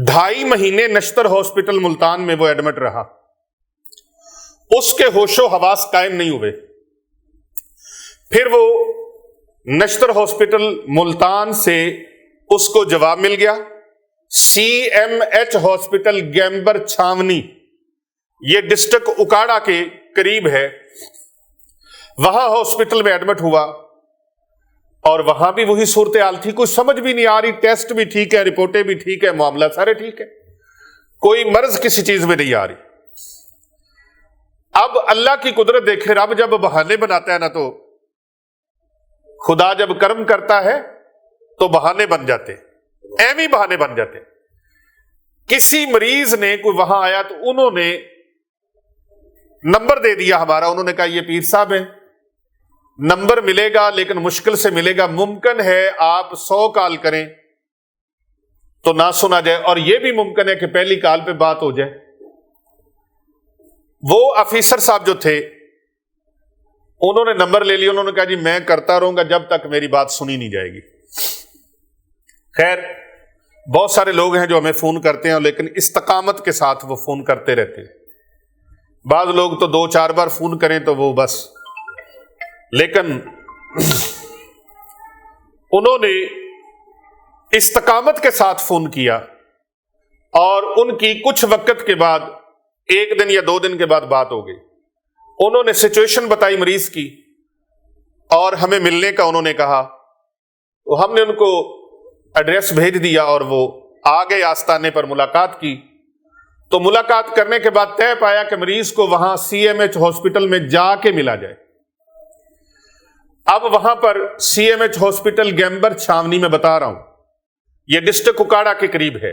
2.5 مہینے نشتر ہاسپٹل ملتان میں وہ ایڈمٹ رہا. اس کے ہوش و حواس قائم نہیں ہوئے. پھر وہ نشتر ہاسپٹل ملتان سے اس کو جواب مل گیا. CMH ہاسپٹل گیمبر چھاونی, یہ ڈسٹرکٹ اکاڑا کے قریب ہے, وہاں ہاسپٹل میں ایڈمٹ ہوا. اور وہاں بھی وہی صورتحال تھی, کچھ سمجھ بھی نہیں آ رہی. ٹیسٹ بھی ٹھیک ہے, رپورٹیں بھی ٹھیک ہے, معاملہ سارے ٹھیک ہے, کوئی مرض کسی چیز میں نہیں آ رہی. اب اللہ کی قدرت دیکھے, رب جب بہانے بناتا ہے نا, تو خدا جب کرم کرتا ہے تو بہانے بن جاتے, ایویں بہانے بن جاتے. کسی مریض نے کوئی وہاں آیا تو انہوں نے نمبر دے دیا ہمارا. انہوں نے کہا یہ پیر صاحب ہیں, نمبر ملے گا لیکن مشکل سے ملے گا, ممکن ہے آپ 100 کال کریں تو نہ سنا جائے, اور یہ بھی ممکن ہے کہ پہلی کال پہ بات ہو جائے. وہ آفیسر صاحب جو تھے انہوں نے نمبر لے لیا. انہوں نے کہا جی میں کرتا رہوں گا جب تک میری بات سنی نہیں جائے گی. خیر, بہت سارے لوگ ہیں جو ہمیں فون کرتے ہیں لیکن استقامت کے ساتھ وہ فون کرتے رہتے ہیں. بعض لوگ تو 2-4 بار فون کریں تو وہ بس, لیکن انہوں نے استقامت کے ساتھ فون کیا, اور ان کی کچھ وقت کے بعد, 1 دن یا 2 دن کے بعد بات ہو گئی. انہوں نے سچویشن بتائی مریض کی اور ہمیں ملنے کا انہوں نے کہا. تو ہم نے ان کو ایڈریس بھیج دیا اور وہ آ گئے آستانے پر, ملاقات کی. تو ملاقات کرنے کے بعد طے پایا کہ مریض کو وہاں CMH ہاسپٹل میں جا کے ملا جائے. اب وہاں پر CMH ہاسپٹل گیمبر چھاونی میں بتا رہا ہوں, یہ ڈسٹرکٹ اکاڑا کے قریب ہے.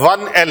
1L,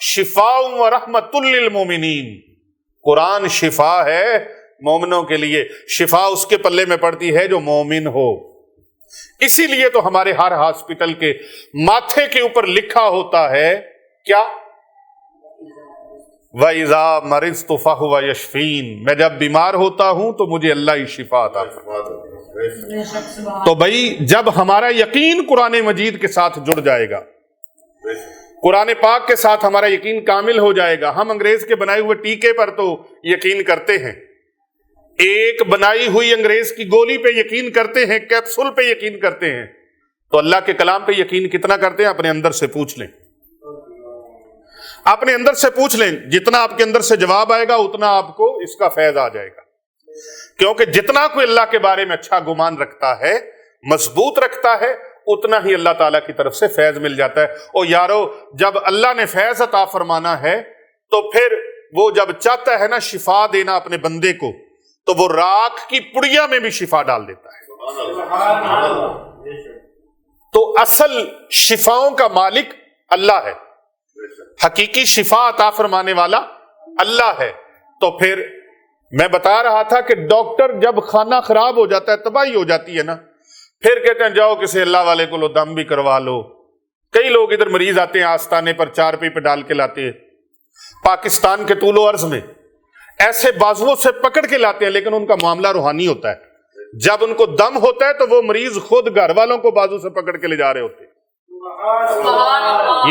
شفاء و رحمۃ للمومنین، قرآن شفا ہے مومنوں کے لیے، شفا اس کے پلے میں پڑتی ہے جو مومن ہو۔ اسی لیے تو ہمارے ہر ہاسپٹل کے ماتھے کے اوپر لکھا ہوتا ہے کیا؟ وَإِذَا مَرِضْتُ فَهُوَ يَشْفِينِ، میں جب بیمار ہوتا ہوں تو مجھے اللہ ہی شفا عطا فرماتا۔ تو بھائی جب ہمارا یقین قرآن مجید کے ساتھ جڑ جائے گا، قرآن پاک کے ساتھ ہمارا یقین کامل ہو جائے گا۔ ہم انگریز کے بنائے ہوئے ٹیکے پر تو یقین کرتے ہیں، ایک بنائی ہوئی انگریز کی گولی پہ یقین کرتے ہیں، کیپسول پہ یقین کرتے ہیں، تو اللہ کے کلام پہ یقین کتنا کرتے ہیں؟ اپنے اندر سے پوچھ لیں، اپنے اندر سے پوچھ لیں، جتنا آپ کے اندر سے جواب آئے گا اتنا آپ کو اس کا فیض آ جائے گا۔ کیونکہ جتنا کوئی اللہ کے بارے میں اچھا گمان رکھتا ہے، مضبوط رکھتا ہے، اتنا ہی اللہ تعالیٰ کی طرف سے فیض مل جاتا ہے۔ اور یارو، جب اللہ نے فیض عطا فرمانا ہے تو پھر وہ جب چاہتا ہے نا شفا دینا اپنے بندے کو، تو وہ راکھ کی پڑیا میں بھی شفا ڈال دیتا ہے۔ تو اصل شفاؤں کا مالک اللہ ہے، حقیقی شفا عطا فرمانے والا اللہ ہے۔ تو پھر میں بتا رہا تھا کہ ڈاکٹر جب کھانا خراب ہو جاتا ہے، تباہی ہو جاتی ہے نا، پھر کہتے ہیں جاؤ کسی اللہ والے کو لو دم بھی کروا لو۔ کئی لوگ ادھر مریض آتے ہیں آستانے پر چارپائی پہ ڈال کے لاتے ہیں، پاکستان کے طول و عرض میں ایسے بازوؤں سے پکڑ کے لاتے ہیں، لیکن ان کا معاملہ روحانی ہوتا ہے۔ جب ان کو دم ہوتا ہے تو وہ مریض خود گھر والوں کو بازو سے پکڑ کے لے جا رہے ہوتے ہیں۔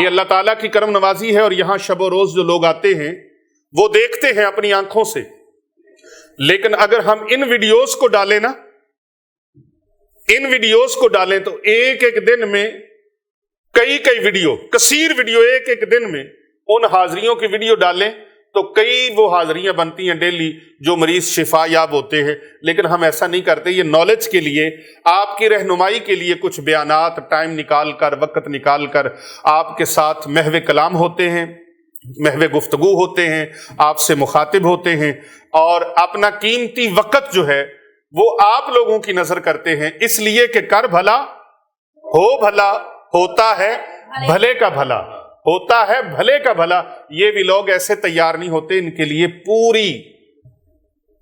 یہ اللہ تعالیٰ کی کرم نوازی ہے۔ اور یہاں شب و روز جو لوگ آتے ہیں وہ دیکھتے ہیں اپنی آنکھوں سے، لیکن اگر ہم ان ویڈیوز کو ڈالیں نا، ان ویڈیوز کو ڈالیں تو ایک ایک دن میں کئی ویڈیو، کثیر ویڈیو ایک ایک دن میں ان حاضریوں کی ویڈیو ڈالیں تو کئی وہ حاضریاں بنتی ہیں ڈیلی جو مریض شفا یاب ہوتے ہیں۔ لیکن ہم ایسا نہیں کرتے۔ یہ نالج کے لیے، آپ کی رہنمائی کے لیے کچھ بیانات ٹائم نکال کر، وقت نکال کر آپ کے ساتھ محو کلام ہوتے ہیں، محو گفتگو ہوتے ہیں، آپ سے مخاطب ہوتے ہیں، اور اپنا قیمتی وقت جو ہے وہ آپ لوگوں کی نظر کرتے ہیں، اس لیے کہ کر بھلا ہو بھلا، ہوتا ہے بھلے کا بھلا، ہوتا ہے بھلے کا بھلا۔ یہ بھی لوگ ایسے تیار نہیں ہوتے، ان کے لیے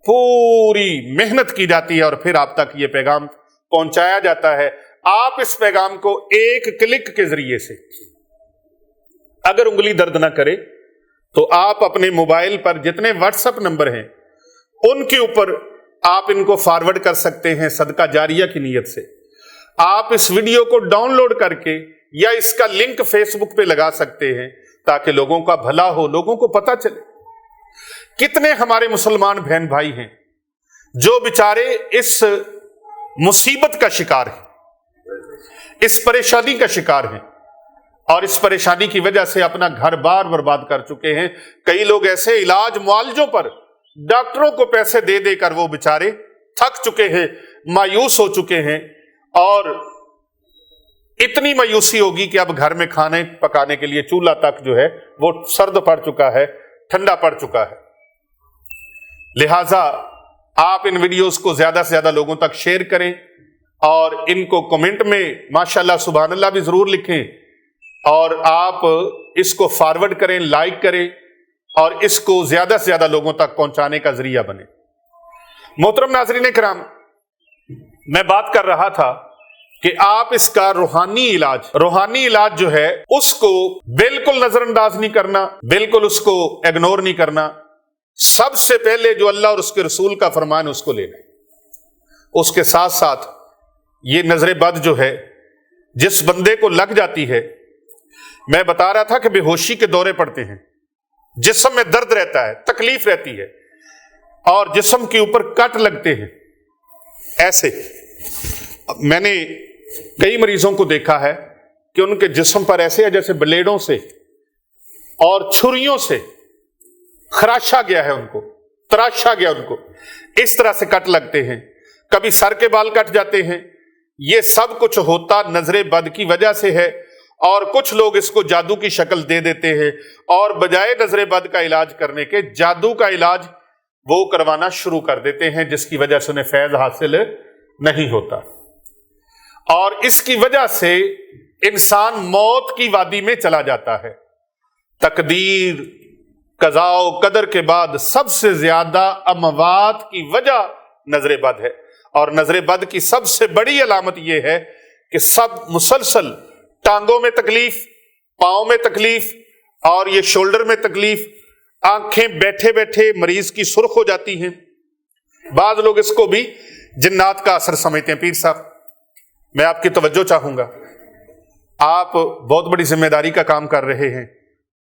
پوری محنت کی جاتی ہے اور پھر آپ تک یہ پیغام پہنچایا جاتا ہے۔ آپ اس پیغام کو ایک کلک کے ذریعے سے، اگر انگلی درد نہ کرے تو آپ اپنے موبائل پر جتنے واٹس ایپ نمبر ہیں ان کے اوپر آپ ان کو فارورڈ کر سکتے ہیں صدقہ جاریہ کی نیت سے۔ آپ اس ویڈیو کو ڈاؤن لوڈ کر کے یا اس کا لنک فیس بک پہ لگا سکتے ہیں تاکہ لوگوں کا بھلا ہو، لوگوں کو پتہ چلے۔ کتنے ہمارے مسلمان بہن بھائی ہیں جو بیچارے اس مصیبت کا شکار ہیں، اس پریشانی کا شکار ہیں، اور اس پریشانی کی وجہ سے اپنا گھر بار برباد کر چکے ہیں۔ کئی لوگ ایسے علاج معالجوں پر ڈاکٹروں کو پیسے دے دے کر وہ بیچارے تھک چکے ہیں، مایوس ہو چکے ہیں، اور اتنی مایوسی ہوگی کہ اب گھر میں کھانے پکانے کے لیے چولہا تک جو ہے وہ سرد پڑ چکا ہے، ٹھنڈا پڑ چکا ہے۔ لہٰذا آپ ان ویڈیوز کو زیادہ سے زیادہ لوگوں تک شیئر کریں، اور ان کو کمنٹ میں ماشاءاللہ سبحان اللہ بھی ضرور لکھیں، اور آپ اس کو فارورڈ کریں، لائک کریں، اور اس کو زیادہ سے زیادہ لوگوں تک پہنچانے کا ذریعہ بنے۔ محترم ناظرین کرام، میں بات کر رہا تھا کہ آپ اس کا روحانی علاج جو ہے اس کو بالکل نظر انداز نہیں کرنا، بالکل اس کو اگنور نہیں کرنا۔ سب سے پہلے جو اللہ اور اس کے رسول کا فرمان اس کو لینا، اس کے ساتھ ساتھ یہ نظر بد جو ہے جس بندے کو لگ جاتی ہے، میں بتا رہا تھا کہ بے ہوشی کے دورے پڑتے ہیں، جسم میں درد رہتا ہے، تکلیف رہتی ہے، اور جسم کے اوپر کٹ لگتے ہیں۔ ایسے میں نے کئی مریضوں کو دیکھا ہے کہ ان کے جسم پر ایسے ہے جیسے بلیڈوں سے اور چھریوں سے خراشا گیا ہے، ان کو تراشا گیا، ان کو اس طرح سے کٹ لگتے ہیں۔ کبھی سر کے بال کٹ جاتے ہیں۔ یہ سب کچھ ہوتا نظر بد کی وجہ سے ہے، اور کچھ لوگ اس کو جادو کی شکل دے دیتے ہیں، اور بجائے نظر بد کا علاج کرنے کے جادو کا علاج وہ کروانا شروع کر دیتے ہیں، جس کی وجہ سے انہیں فیض حاصل نہیں ہوتا، اور اس کی وجہ سے انسان موت کی وادی میں چلا جاتا ہے۔ تقدیر قضاء و قدر کے بعد سب سے زیادہ اموات کی وجہ نظر بد ہے، اور نظر بد کی سب سے بڑی علامت یہ ہے کہ سب مسلسل ٹانگوں میں تکلیف، پاؤں میں تکلیف، اور یہ شولڈر میں تکلیف، آنکھیں بیٹھے بیٹھے مریض کی سرخ ہو جاتی ہیں۔ بعض لوگ اس کو بھی جنات کا اثر سمجھتے ہیں۔ پیر صاحب، میں آپ کی توجہ چاہوں گا، آپ بہت بڑی ذمہ داری کا کام کر رہے ہیں،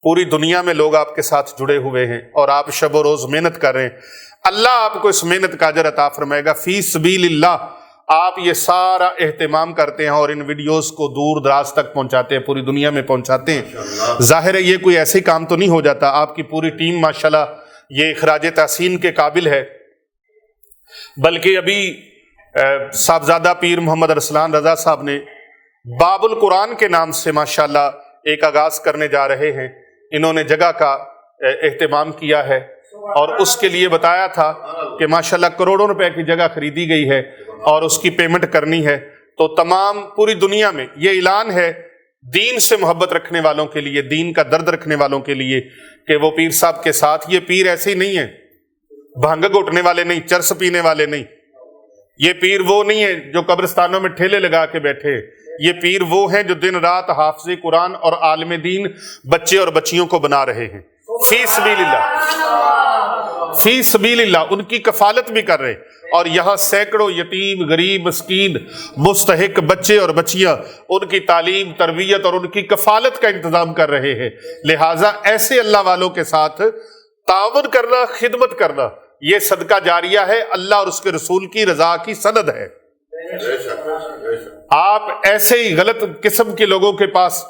پوری دنیا میں لوگ آپ کے ساتھ جڑے ہوئے ہیں اور آپ شب و روز محنت کر رہے ہیں، اللہ آپ کو اس محنت کا اجر عطا فرمائے گا فی سبیل اللہ۔ آپ یہ سارا اہتمام کرتے ہیں اور ان ویڈیوز کو دور دراز تک پہنچاتے ہیں، پوری دنیا میں پہنچاتے ہیں۔ ظاہر ہے یہ کوئی ایسے کام تو نہیں ہو جاتا، آپ کی پوری ٹیم ماشاءاللہ یہ خراج تحسین کے قابل ہے۔ بلکہ ابھی صاحبزادہ پیر محمد ارسلان رضا صاحب نے باب القرآن کے نام سے ماشاءاللہ ایک آغاز کرنے جا رہے ہیں۔ انہوں نے جگہ کا اہتمام کیا ہے اور اس کے لیے بتایا تھا کہ ماشاءاللہ کروڑوں روپے کی جگہ خریدی گئی ہے اور اس کی پیمنٹ کرنی ہے۔ تو تمام پوری دنیا میں یہ اعلان ہے دین سے محبت رکھنے والوں کے لیے، دین کا درد رکھنے والوں کے لیے، کہ وہ پیر صاحب کے ساتھ، یہ پیر ایسے ہی نہیں ہیں، بھنگ گھٹنے والے نہیں، چرس پینے والے نہیں، یہ پیر وہ نہیں ہے جو قبرستانوں میں ٹھیلے لگا کے بیٹھے، یہ پیر وہ ہیں جو دن رات حافظ قرآن اور عالم دین بچے اور بچیوں کو بنا رہے ہیں فی سبیل اللہ، فی سبیل اللہ، ان کی کفالت بھی کر رہے ہیں۔ اور یہاں سینکڑوں یتیم، غریب، مسکین، مستحق بچے اور بچیاں، ان کی تعلیم، تربیت اور ان کی کفالت کا انتظام کر رہے ہیں۔ لہٰذا ایسے اللہ والوں کے ساتھ تعاون کرنا، خدمت کرنا، یہ صدقہ جاریہ ہے، اللہ اور اس کے رسول کی رضا کی سند ہے۔ آپ ایسے ہی غلط قسم کے لوگوں کے پاس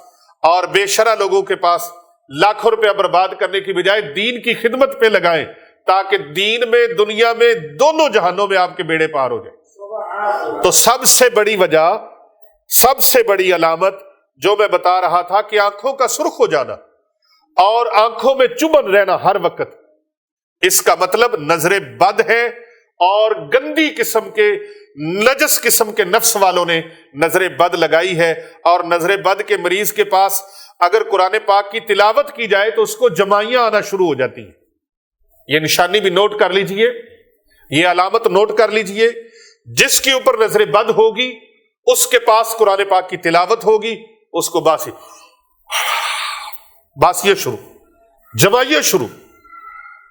اور بے شرع لوگوں کے پاس لاکھوں روپیہ برباد کرنے کی بجائے دین کی خدمت پہ لگائیں، تاکہ دین میں، دنیا میں، دونوں جہانوں میں آپ کے بیڑے پار ہو جائیں۔ تو سب سے بڑی وجہ، سب سے بڑی علامت جو میں بتا رہا تھا کہ آنکھوں کا سرخ ہو جانا اور آنکھوں میں چبھن رہنا ہر وقت، اس کا مطلب نظر بد ہے، اور گندی قسم کے، نجس قسم کے نفس والوں نے نظر بد لگائی ہے۔ اور نظر بد کے مریض کے پاس اگر قرآن پاک کی تلاوت کی جائے تو اس کو جمائیاں آنا شروع ہو جاتی ہیں۔ یہ نشانی بھی نوٹ کر لیجئے، یہ علامت نوٹ کر لیجئے، جس کے اوپر نظر بد ہوگی اس کے پاس قرآن پاک کی تلاوت ہوگی، اس کو باسیت شروع، جمائیت شروع،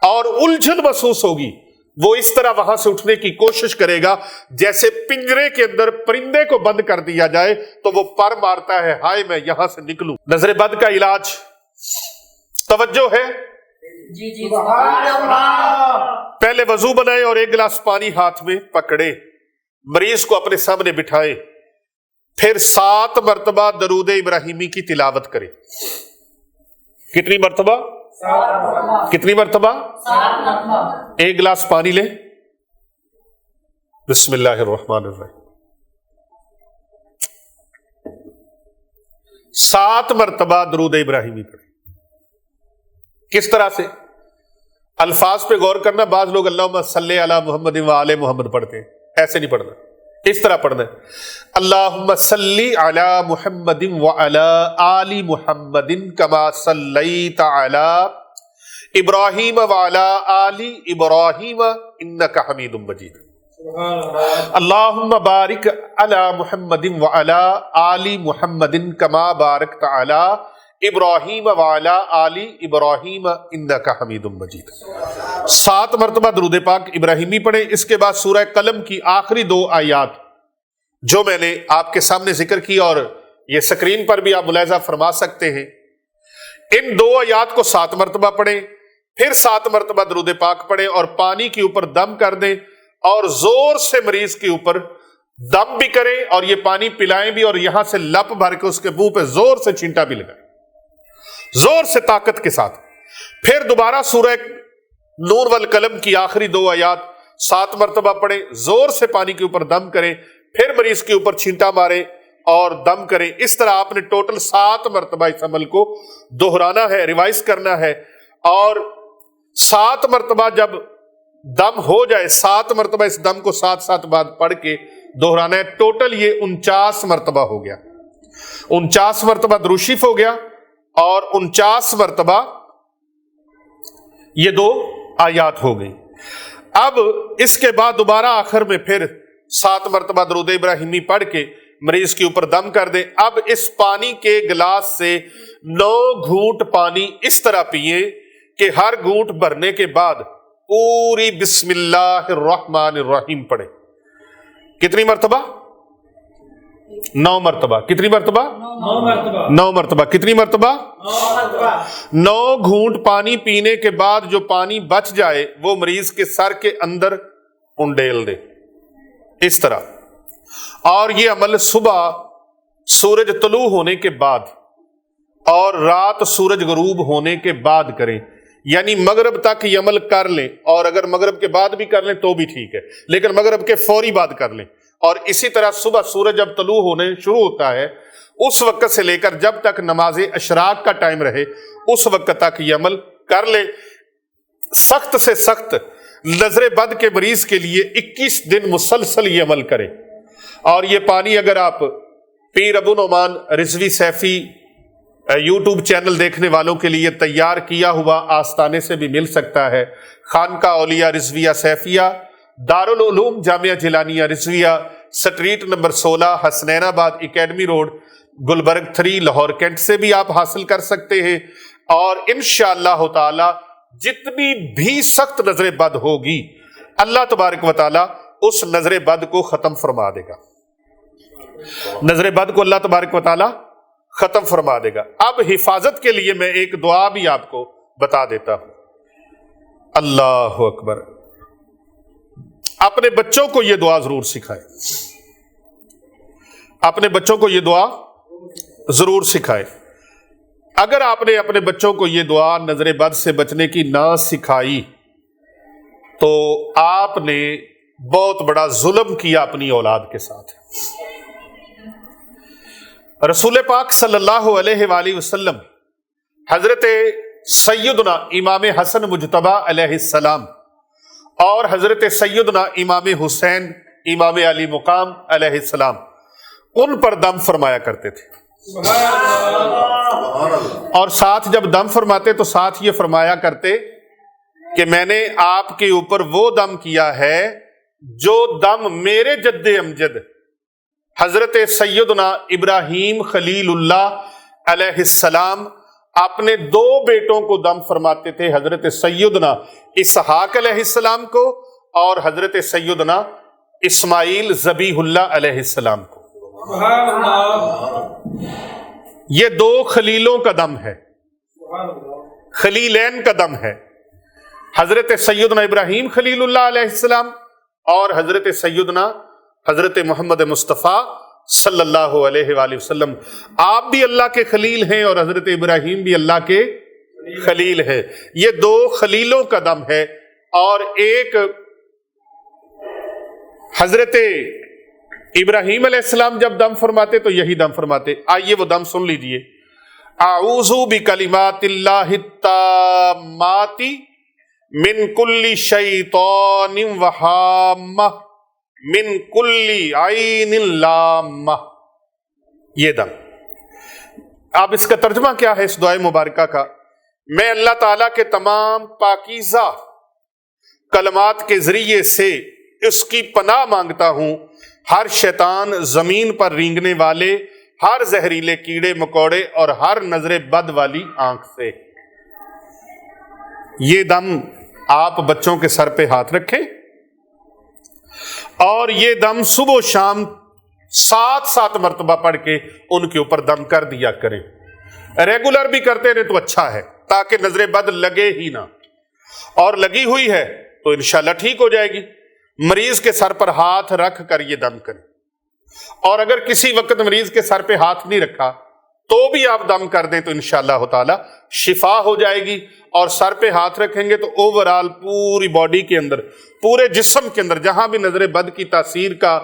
اور الجھن محسوس ہوگی۔ وہ اس طرح وہاں سے اٹھنے کی کوشش کرے گا جیسے پنجرے کے اندر پرندے کو بند کر دیا جائے تو وہ پر مارتا ہے، ہائے میں یہاں سے نکلوں۔ نظر بد کا علاج، توجہ ہے؟ جی پہلے وضو بنائے اور ایک گلاس پانی ہاتھ میں پکڑے، مریض کو اپنے سامنے بٹھائے، پھر 7 مرتبہ درود ابراہیمی کی تلاوت کرے۔ کتنی مرتبہ؟ 7 مرتبہ؟ ایک گلاس پانی لیں، بسم اللہ الرحمن الرحیم، 7 مرتبہ درود ابراہیمی پڑھیں۔ کس طرح سے؟ الفاظ پہ غور کرنا، بعض لوگ اللہم صلی علی محمد و آل محمد پڑھتے ہیں، ایسے نہیں پڑھنا، اس طرح پڑھنا ہے اللہم صلی علی محمد و علی آل محمد کما صلیت علی ابراہیم و علی آل ابراہیم انک حمید مجید، اللہم بارک علی محمد و علی آل محمد کما بارکت علی ابراہیم وعلی آل ابراہیم انک حمید مجید۔ 7 مرتبہ درود پاک ابراہیمی پڑھیں۔ اس کے بعد سورہ قلم کی آخری 2 آیات جو میں نے آپ کے سامنے ذکر کی، اور یہ سکرین پر بھی آپ ملاحظہ فرما سکتے ہیں، ان 2 آیات کو 7 مرتبہ پڑھیں، پھر 7 مرتبہ درود پاک پڑھیں اور پانی کے اوپر دم کر دیں، اور زور سے مریض کے اوپر دم بھی کریں اور یہ پانی پلائیں بھی، اور یہاں سے لپ بھر کے اس کے منہ پہ زور سے چھینٹا بھی لگائیں، زور سے طاقت کے ساتھ۔ پھر دوبارہ سورہ نور والقلم کی آخری 2 آیات 7 مرتبہ پڑھیں، زور سے پانی کے اوپر دم کریں، پھر مریض کے اوپر چھینٹا ماریں اور دم کریں۔ اس طرح آپ نے ٹوٹل 7 مرتبہ اس عمل کو دہرانا ہے، ریوائز کرنا ہے، اور 7 مرتبہ جب دم ہو جائے، 7 مرتبہ اس دم کو 7 بعد پڑھ کے دہرانا ہے۔ ٹوٹل یہ 49 مرتبہ ہو گیا، 49 مرتبہ درود شریف ہو گیا، اور 49 مرتبہ یہ 2 آیات ہو گئی۔ اب اس کے بعد دوبارہ آخر میں پھر 7 مرتبہ درود ابراہیمی پڑھ کے مریض کے اوپر دم کر دیں۔ اب اس پانی کے گلاس سے 9 گھونٹ پانی اس طرح پیئیں کہ ہر گھونٹ بھرنے کے بعد پوری بسم اللہ الرحمن الرحیم پڑھیں۔ کتنی مرتبہ؟ 9 مرتبہ۔ کتنی مرتبہ؟ 9 مرتبہ۔ کتنی مرتبہ؟ 9 گھونٹ پانی پینے کے بعد جو پانی بچ جائے وہ مریض کے سر کے اندر انڈیل دے اس طرح۔ اور یہ عمل صبح سورج طلوع ہونے کے بعد اور رات سورج غروب ہونے کے بعد کریں، یعنی مغرب تک یہ عمل کر لیں، اور اگر مغرب کے بعد بھی کر لیں تو بھی ٹھیک ہے، لیکن مغرب کے فوری بعد کر لیں۔ اور اسی طرح صبح سورج جب طلوع ہونے شروع ہوتا ہے اس وقت سے لے کر جب تک نماز اشراق کا ٹائم رہے اس وقت تک یہ عمل کر لیں۔ سخت سے سخت نظر بد کے مریض کے لیے 21 دن مسلسل یہ عمل کریں۔ اور یہ پانی اگر آپ پیر ابو نعمان رضوی سیفی یوٹیوب چینل دیکھنے والوں کے لیے تیار کیا ہوا آستانے سے بھی مل سکتا ہے۔ Khanqah Auliya Razvia Saifia, Darul Uloom Jamia Jilania Razvia, street number 16، Hasnain Abad academy road, Gulberg 3، Lahore cantt سے بھی آپ حاصل کر سکتے ہیں۔ اور انشاءاللہ تعالی جتنی بھی سخت نظر بد ہوگی اللہ تبارک و تعالی اس نظر بد کو ختم فرما دے گا، نظر بد کو اللہ تبارک و تعالی ختم فرما دے گا۔ اب حفاظت کے لیے میں ایک دعا بھی آپ کو بتا دیتا ہوں۔ اللہ اکبر۔ اپنے بچوں کو یہ دعا ضرور سکھائیں، اپنے بچوں کو یہ دعا ضرور سکھائیں۔ اگر آپ نے اپنے بچوں کو یہ دعا نظر بد سے بچنے کی نہ سکھائی تو آپ نے بہت بڑا ظلم کیا اپنی اولاد کے ساتھ۔ رسول پاک صلی اللہ علیہ وآلہ وسلم حضرت سیدنا امام حسن مجتبی علیہ السلام اور حضرت سیدنا امام حسین امام علی مقام علیہ السلام ان پر دم فرمایا کرتے تھے، اور ساتھ جب دم فرماتے تو ساتھ یہ فرمایا کرتے کہ میں نے آپ کے اوپر وہ دم کیا ہے جو دم میرے جد امجد حضرت سیدنا ابراہیم خلیل اللہ علیہ السلام اپنے 2 بیٹوں کو دم فرماتے تھے، حضرت سیدنا اسحاق علیہ السلام کو اور حضرت سیدنا اسماعیل ذبیح اللہ علیہ السلام کو۔ یہ 2 خلیلوں کا دم ہے، خلیلین کا دم ہے، حضرت سیدنا ابراہیم خلیل اللہ علیہ السلام اور حضرت سیدنا حضرت محمد مصطفیٰ صلی اللہ علیہ وآلہ وسلم۔ آپ بھی اللہ کے خلیل ہیں اور حضرت ابراہیم بھی اللہ کے خلیل ہے۔ یہ 2 خلیلوں کا دم ہے، اور ایک حضرت ابراہیم علیہ السلام جب دم فرماتے تو یہی دم فرماتے۔ آئیے وہ دم سن لیجئے۔ اعوذ بکلمات اللہ التامات من کل شیطان وہامہ من کل عین لامہ، یہ دم۔ اب اس کا ترجمہ کیا ہے اس دعائے مبارکہ کا؟ میں اللہ تعالیٰ کے تمام پاکیزہ کلمات کے ذریعے سے اس کی پناہ مانگتا ہوں ہر شیطان، زمین پر رینگنے والے، ہر زہریلے کیڑے مکوڑے اور ہر نظر بد والی آنکھ سے۔ یہ دم آپ بچوں کے سر پہ ہاتھ رکھیں اور یہ دم صبح و شام 7 مرتبہ پڑھ کے ان کے اوپر دم کر دیا کریں۔ ریگولر بھی کرتے رہے تو اچھا ہے تاکہ نظر بد لگے ہی نہ، اور لگی ہوئی ہے تو انشاءاللہ ٹھیک ہو جائے گی۔ مریض کے سر پر ہاتھ رکھ کر یہ دم کریں، اور اگر کسی وقت مریض کے سر پہ ہاتھ نہیں رکھا تو بھی آپ دم کر دیں تو انشاءاللہ تعالی شفا ہو جائے گی۔ اور سر پہ ہاتھ رکھیں گے تو اوورآل پوری باڈی کے اندر، پورے جسم کے اندر جہاں بھی نظر بد کی تاثیر کا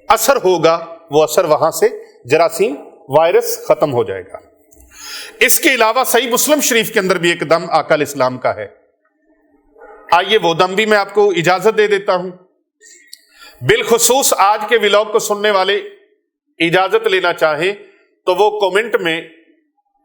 اثر ہوگا وہ اثر وہاں سے جراثیم وائرس ختم ہو جائے گا۔ اس کے علاوہ صحیح مسلم شریف کے اندر بھی ایک دم آقا علیہ السلام کا ہے، آئیے وہ دم بھی میں آپ کو اجازت دے دیتا ہوں۔ بالخصوص آج کے ولاگ کو سننے والے اجازت لینا چاہیں تو وہ کومنٹ میں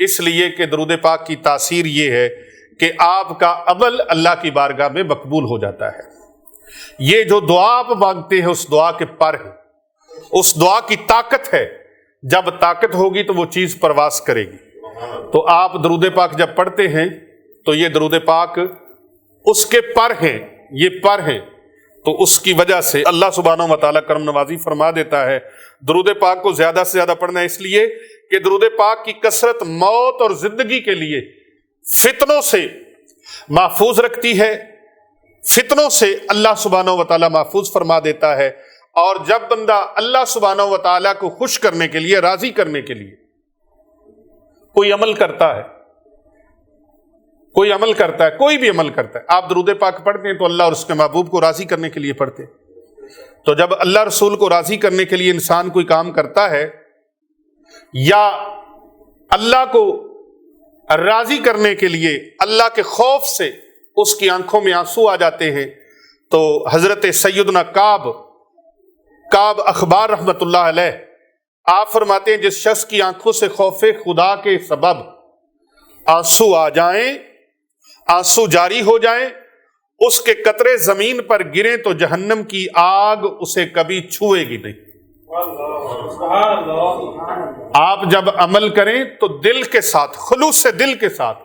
اس لیے کہ درود پاک کی تاثیر یہ ہے کہ آپ کا عمل اللہ کی بارگاہ میں مقبول ہو جاتا ہے۔ یہ جو دعا آپ مانگتے ہیں اس دعا کے پر ہے، اس دعا کی طاقت ہے، جب طاقت ہوگی تو وہ چیز پرواز کرے گی۔ تو آپ درود پاک جب پڑھتے ہیں تو یہ درود پاک اس کے پر ہیں، یہ پر ہیں، تو اس کی وجہ سے اللہ سبحانہ و تعالیٰ کرم نوازی فرما دیتا ہے۔ درود پاک کو زیادہ سے زیادہ پڑھنا ہے، اس لیے کہ درود پاک کی کثرت موت اور زندگی کے لیے فتنوں سے محفوظ رکھتی ہے، فتنوں سے اللہ سبحانہ و تعالیٰ محفوظ فرما دیتا ہے۔ اور جب بندہ اللہ سبحانہ و تعالیٰ کو خوش کرنے کے لیے، راضی کرنے کے لیے کوئی عمل کرتا ہے، کوئی بھی عمل کرتا ہے، آپ درود پاک پڑھتے ہیں تو اللہ اور اس کے محبوب کو راضی کرنے کے لیے پڑھتے ہیں۔ تو جب اللہ رسول کو راضی کرنے کے لیے انسان کوئی کام کرتا ہے یا اللہ کو راضی کرنے کے لیے اللہ کے خوف سے اس کی آنکھوں میں آنسو آ جاتے ہیں، تو حضرت سیدنا کعب اخبار رحمت اللہ علیہ آپ فرماتے ہیں جس شخص کی آنکھوں سے خوف خدا کے سبب آنسو آ جائیں، آنسو جاری ہو جائیں، اس کے قطرے زمین پر گریں تو جہنم کی آگ اسے کبھی چھوئے گی نہیں۔ آپ جب عمل کریں تو دل کے ساتھ، خلوص سے دل کے ساتھ،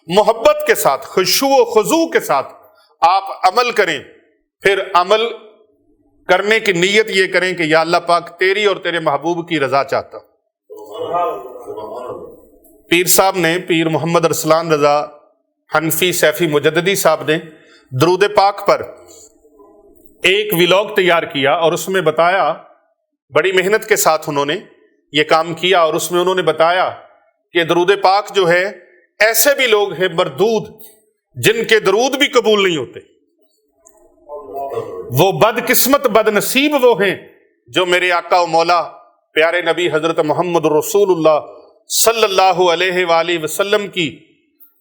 محبت کے ساتھ، خشوع و خضوع کے ساتھ آپ عمل کریں، پھر عمل کرنے کی نیت یہ کریں کہ یا اللہ پاک تیری اور تیرے محبوب کی رضا چاہتا ہوں۔ پیر صاحب نے، پیر محمد ارسلان رضا حنفی سیفی مجددی صاحب نے درود پاک پر ایک ویلاگ تیار کیا اور اس میں بتایا، بڑی محنت کے ساتھ انہوں نے یہ کام کیا، اور اس میں انہوں نے بتایا کہ درود پاک جو ہے، ایسے بھی لوگ ہیں مردود جن کے درود بھی قبول نہیں ہوتے، وہ بد قسمت بد نصیب وہ ہیں جو میرے آقا و مولا پیارے نبی حضرت محمد رسول اللہ صلی اللہ علیہ وآلہ وسلم کی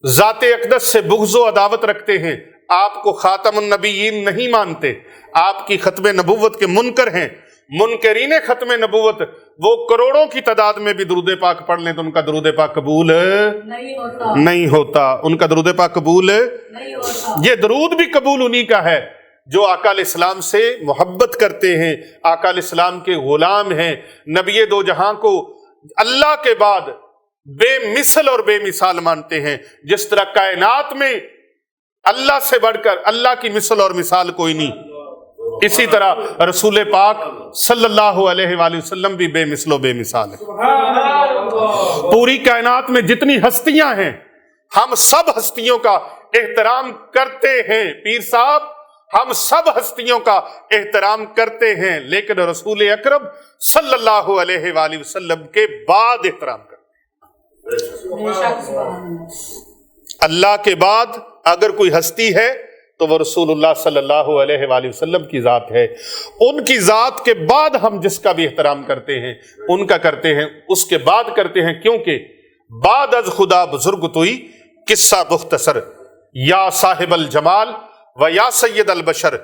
ذات اقدس سے بغض و عداوت رکھتے ہیں، آپ کو خاتم النبیین نہیں مانتے، آپ کی ختم نبوت کے منکر ہیں، منکرین ختم نبوت، وہ کروڑوں کی تعداد میں بھی درود پاک پڑھ لیں تو ان کا درود پاک قبول نہیں ہوتا، ان کا درود پاک قبول نہیں ہوتا۔ یہ درود بھی قبول انہی کا ہے جو آقا علیہ السلام سے محبت کرتے ہیں، آقا علیہ السلام کے غلام ہیں، نبی دو جہاں کو اللہ کے بعد بے مثل اور بے مثال مانتے ہیں۔ جس طرح کائنات میں اللہ سے بڑھ کر اللہ کی مثل اور مثال کوئی نہیں، اسی طرح رسول پاک صلی اللہ علیہ وآلہ وسلم بھی بے مثل و بے مثال ہے۔ پوری کائنات میں جتنی ہستیاں ہیں، ہم سب ہستیوں کا احترام کرتے ہیں، پیر صاحب ہم سب ہستیوں کا احترام کرتے ہیں، لیکن رسول اکرم صلی اللہ علیہ وآلہ وسلم کے بعد احترام کرتے ہیں۔ اللہ کے بعد اگر کوئی ہستی ہے تو وہ رسول اللہ صلی اللہ علیہ وآلہ وسلم کی ذات ہے۔ ان کی ذات کے بعد ہم جس کا بھی احترام کرتے ہیں، ان کا کرتے ہیں، اس کے بعد کرتے ہیں، کیونکہ بعد از خدا بزرگ توئی قصہ مختصر، یا صاحب الجمال و یا سید البشر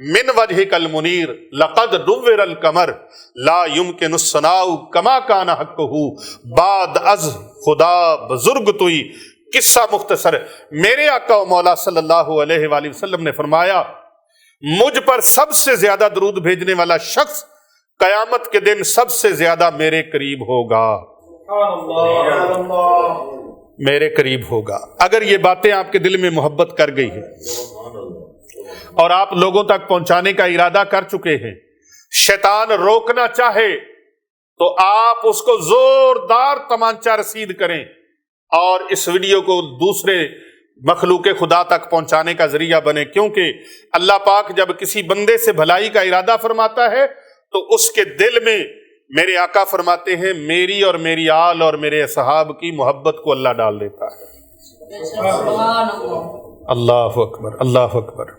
من وجہک المنیر لقد نور القمر لا یمکن الثناء کما کان حقہ بعد از خدا بزرگ توئی قصہ مختصر۔ میرے آقا و مولا صلی اللہ علیہ وآلہ وسلم نے فرمایا، مجھ پر سب سے زیادہ درود بھیجنے والا شخص قیامت کے دن سب سے زیادہ میرے قریب ہوگا، میرے قریب ہوگا۔ اگر یہ باتیں آپ کے دل میں محبت کر گئی ہیں اور آپ لوگوں تک پہنچانے کا ارادہ کر چکے ہیں، شیطان روکنا چاہے تو آپ اس کو زوردار تمانچہ رسید کریں اور اس ویڈیو کو دوسرے مخلوق خدا تک پہنچانے کا ذریعہ بنے، کیونکہ اللہ پاک جب کسی بندے سے بھلائی کا ارادہ فرماتا ہے تو اس کے دل میں، میرے آقا فرماتے ہیں، میری اور میری آل اور میرے اصحاب کی محبت کو اللہ ڈال دیتا ہے۔ اللہ اکبر، اللہ اکبر۔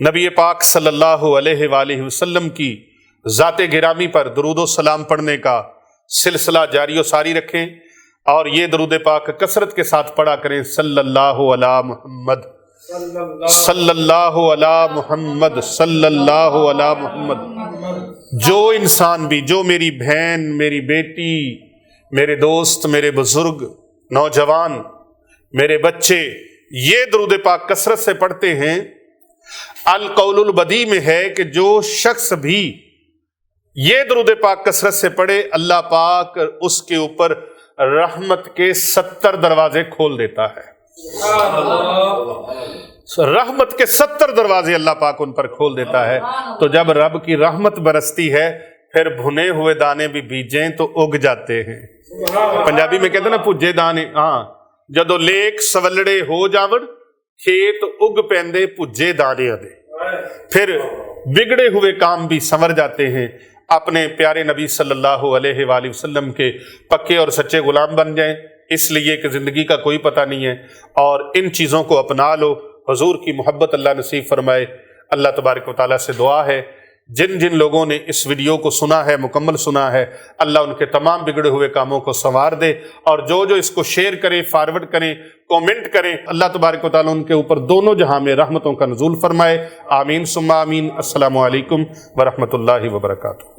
نبی پاک صلی اللہ علیہ وآلہ وسلم کی ذات گرامی پر درود و سلام پڑھنے کا سلسلہ جاری و ساری رکھیں، اور یہ درود پاک کثرت کے ساتھ پڑھا کریں، صلی اللہ علی محمد، صلی اللہ علی محمد، صلی اللہ علی محمد۔ جو انسان بھی، جو میری بہن، میری بیٹی، میرے دوست، میرے بزرگ، نوجوان، میرے بچے یہ درود پاک کثرت سے پڑھتے ہیں۔ القول البدی میں ہے کہ جو شخص بھی یہ درود پاک کثرت سے پڑھے، اللہ پاک اس کے اوپر رحمت کے 70 دروازے کھول دیتا ہے۔ رحمت کے 70 دروازے اللہ پاک ان پر کھول دیتا ہے۔ تو جب رب کی رحمت برستی ہے، پھر بھنے ہوئے دانے بھی بیجیں تو اگ جاتے ہیں۔ پنجابی میں کہتے ہیں نا پجے دانے، ہاں، جدو لیک سولڑے ہو جاون کھیت اگ پیندے پجے دانے دے، پھر بگڑے ہوئے کام بھی سنور جاتے ہیں۔ اپنے پیارے نبی صلی اللہ علیہ وآلہ وسلم کے پکے اور سچے غلام بن جائیں، اس لیے کہ زندگی کا کوئی پتہ نہیں ہے، اور ان چیزوں کو اپنا لو۔ حضور کی محبت اللہ نصیب فرمائے۔ اللہ تبارک و تعالیٰ سے دعا ہے جن جن لوگوں نے اس ویڈیو کو سنا ہے، مکمل سنا ہے، اللہ ان کے تمام بگڑے ہوئے کاموں کو سنوار دے، اور جو جو اس کو شیئر کریں، فارورڈ کریں، کومنٹ کریں، اللہ تبارک و تعالیٰ ان کے اوپر دونوں جہاں میں رحمتوں کا نزول فرمائے۔ آمین ثم آمین۔ السلام علیکم ورحمۃ اللہ وبرکاتہ۔